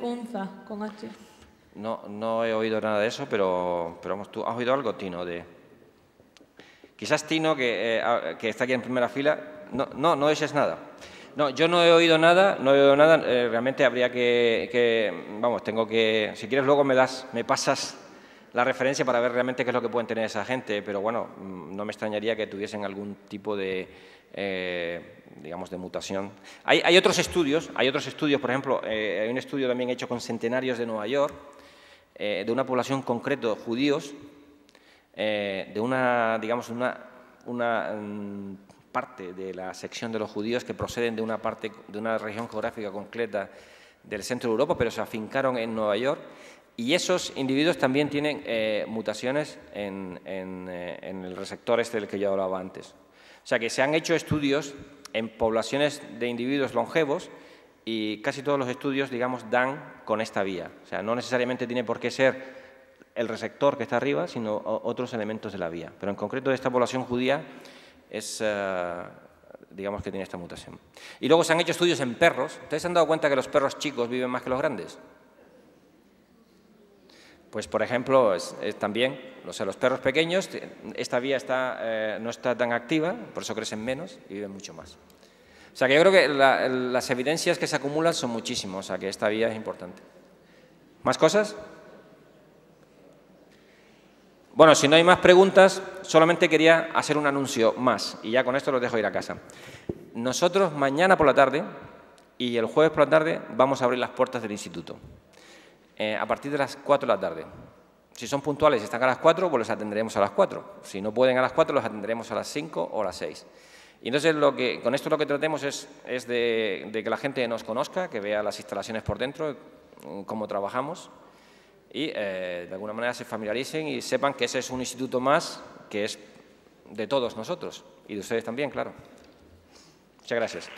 Hunza, con H. No he oído nada de eso, pero vamos, ¿tú has oído algo, Tino? Quizás Tino, que está aquí en primera fila, no dices nada. No, yo no he oído nada, realmente habría vamos, tengo que, si quieres luego me pasas la referencia para ver realmente qué es lo que pueden tener esa gente, pero bueno, no me extrañaría que tuviesen algún tipo de, digamos, de mutación. Hay otros estudios, por ejemplo, hay un estudio también hecho con centenarios de Nueva York, de una población concreta, judíos, de una, digamos, una parte de la sección de los judíos que proceden de una región geográfica concreta del centro de Europa, pero se afincaron en Nueva York, y esos individuos también tienen mutaciones en el receptor del que yo hablaba antes. O sea que se han hecho estudios en poblaciones de individuos longevos y casi todos los estudios, digamos, dan con esta vía. O sea, no necesariamente tiene por qué ser el receptor que está arriba, sino otros elementos de la vía. Pero en concreto de esta población judía es, digamos, que tiene esta mutación. Y luego se han hecho estudios en perros. ¿Ustedes se han dado cuenta que los perros chicos viven más que los grandes? Pues, por ejemplo, también, o sea, los perros pequeños, esta vía no está tan activa, por eso crecen menos y viven mucho más. O sea, que yo creo que las evidencias que se acumulan son muchísimas, o sea, que esta vía es importante. ¿Más cosas? Bueno, si no hay más preguntas, solamente quería hacer un anuncio más y ya con esto los dejo ir a casa. Nosotros mañana por la tarde y el jueves por la tarde vamos a abrir las puertas del instituto. A partir de las 4 de la tarde. Si son puntuales y están a las 4, pues los atenderemos a las 4. Si no pueden a las 4, los atenderemos a las 5 o a las 6. Y entonces con esto lo que tratemos es de que la gente nos conozca, que vea las instalaciones por dentro, cómo trabajamos y de alguna manera se familiaricen y sepan que ese es un instituto más que es de todos nosotros y de ustedes también, claro. Muchas gracias.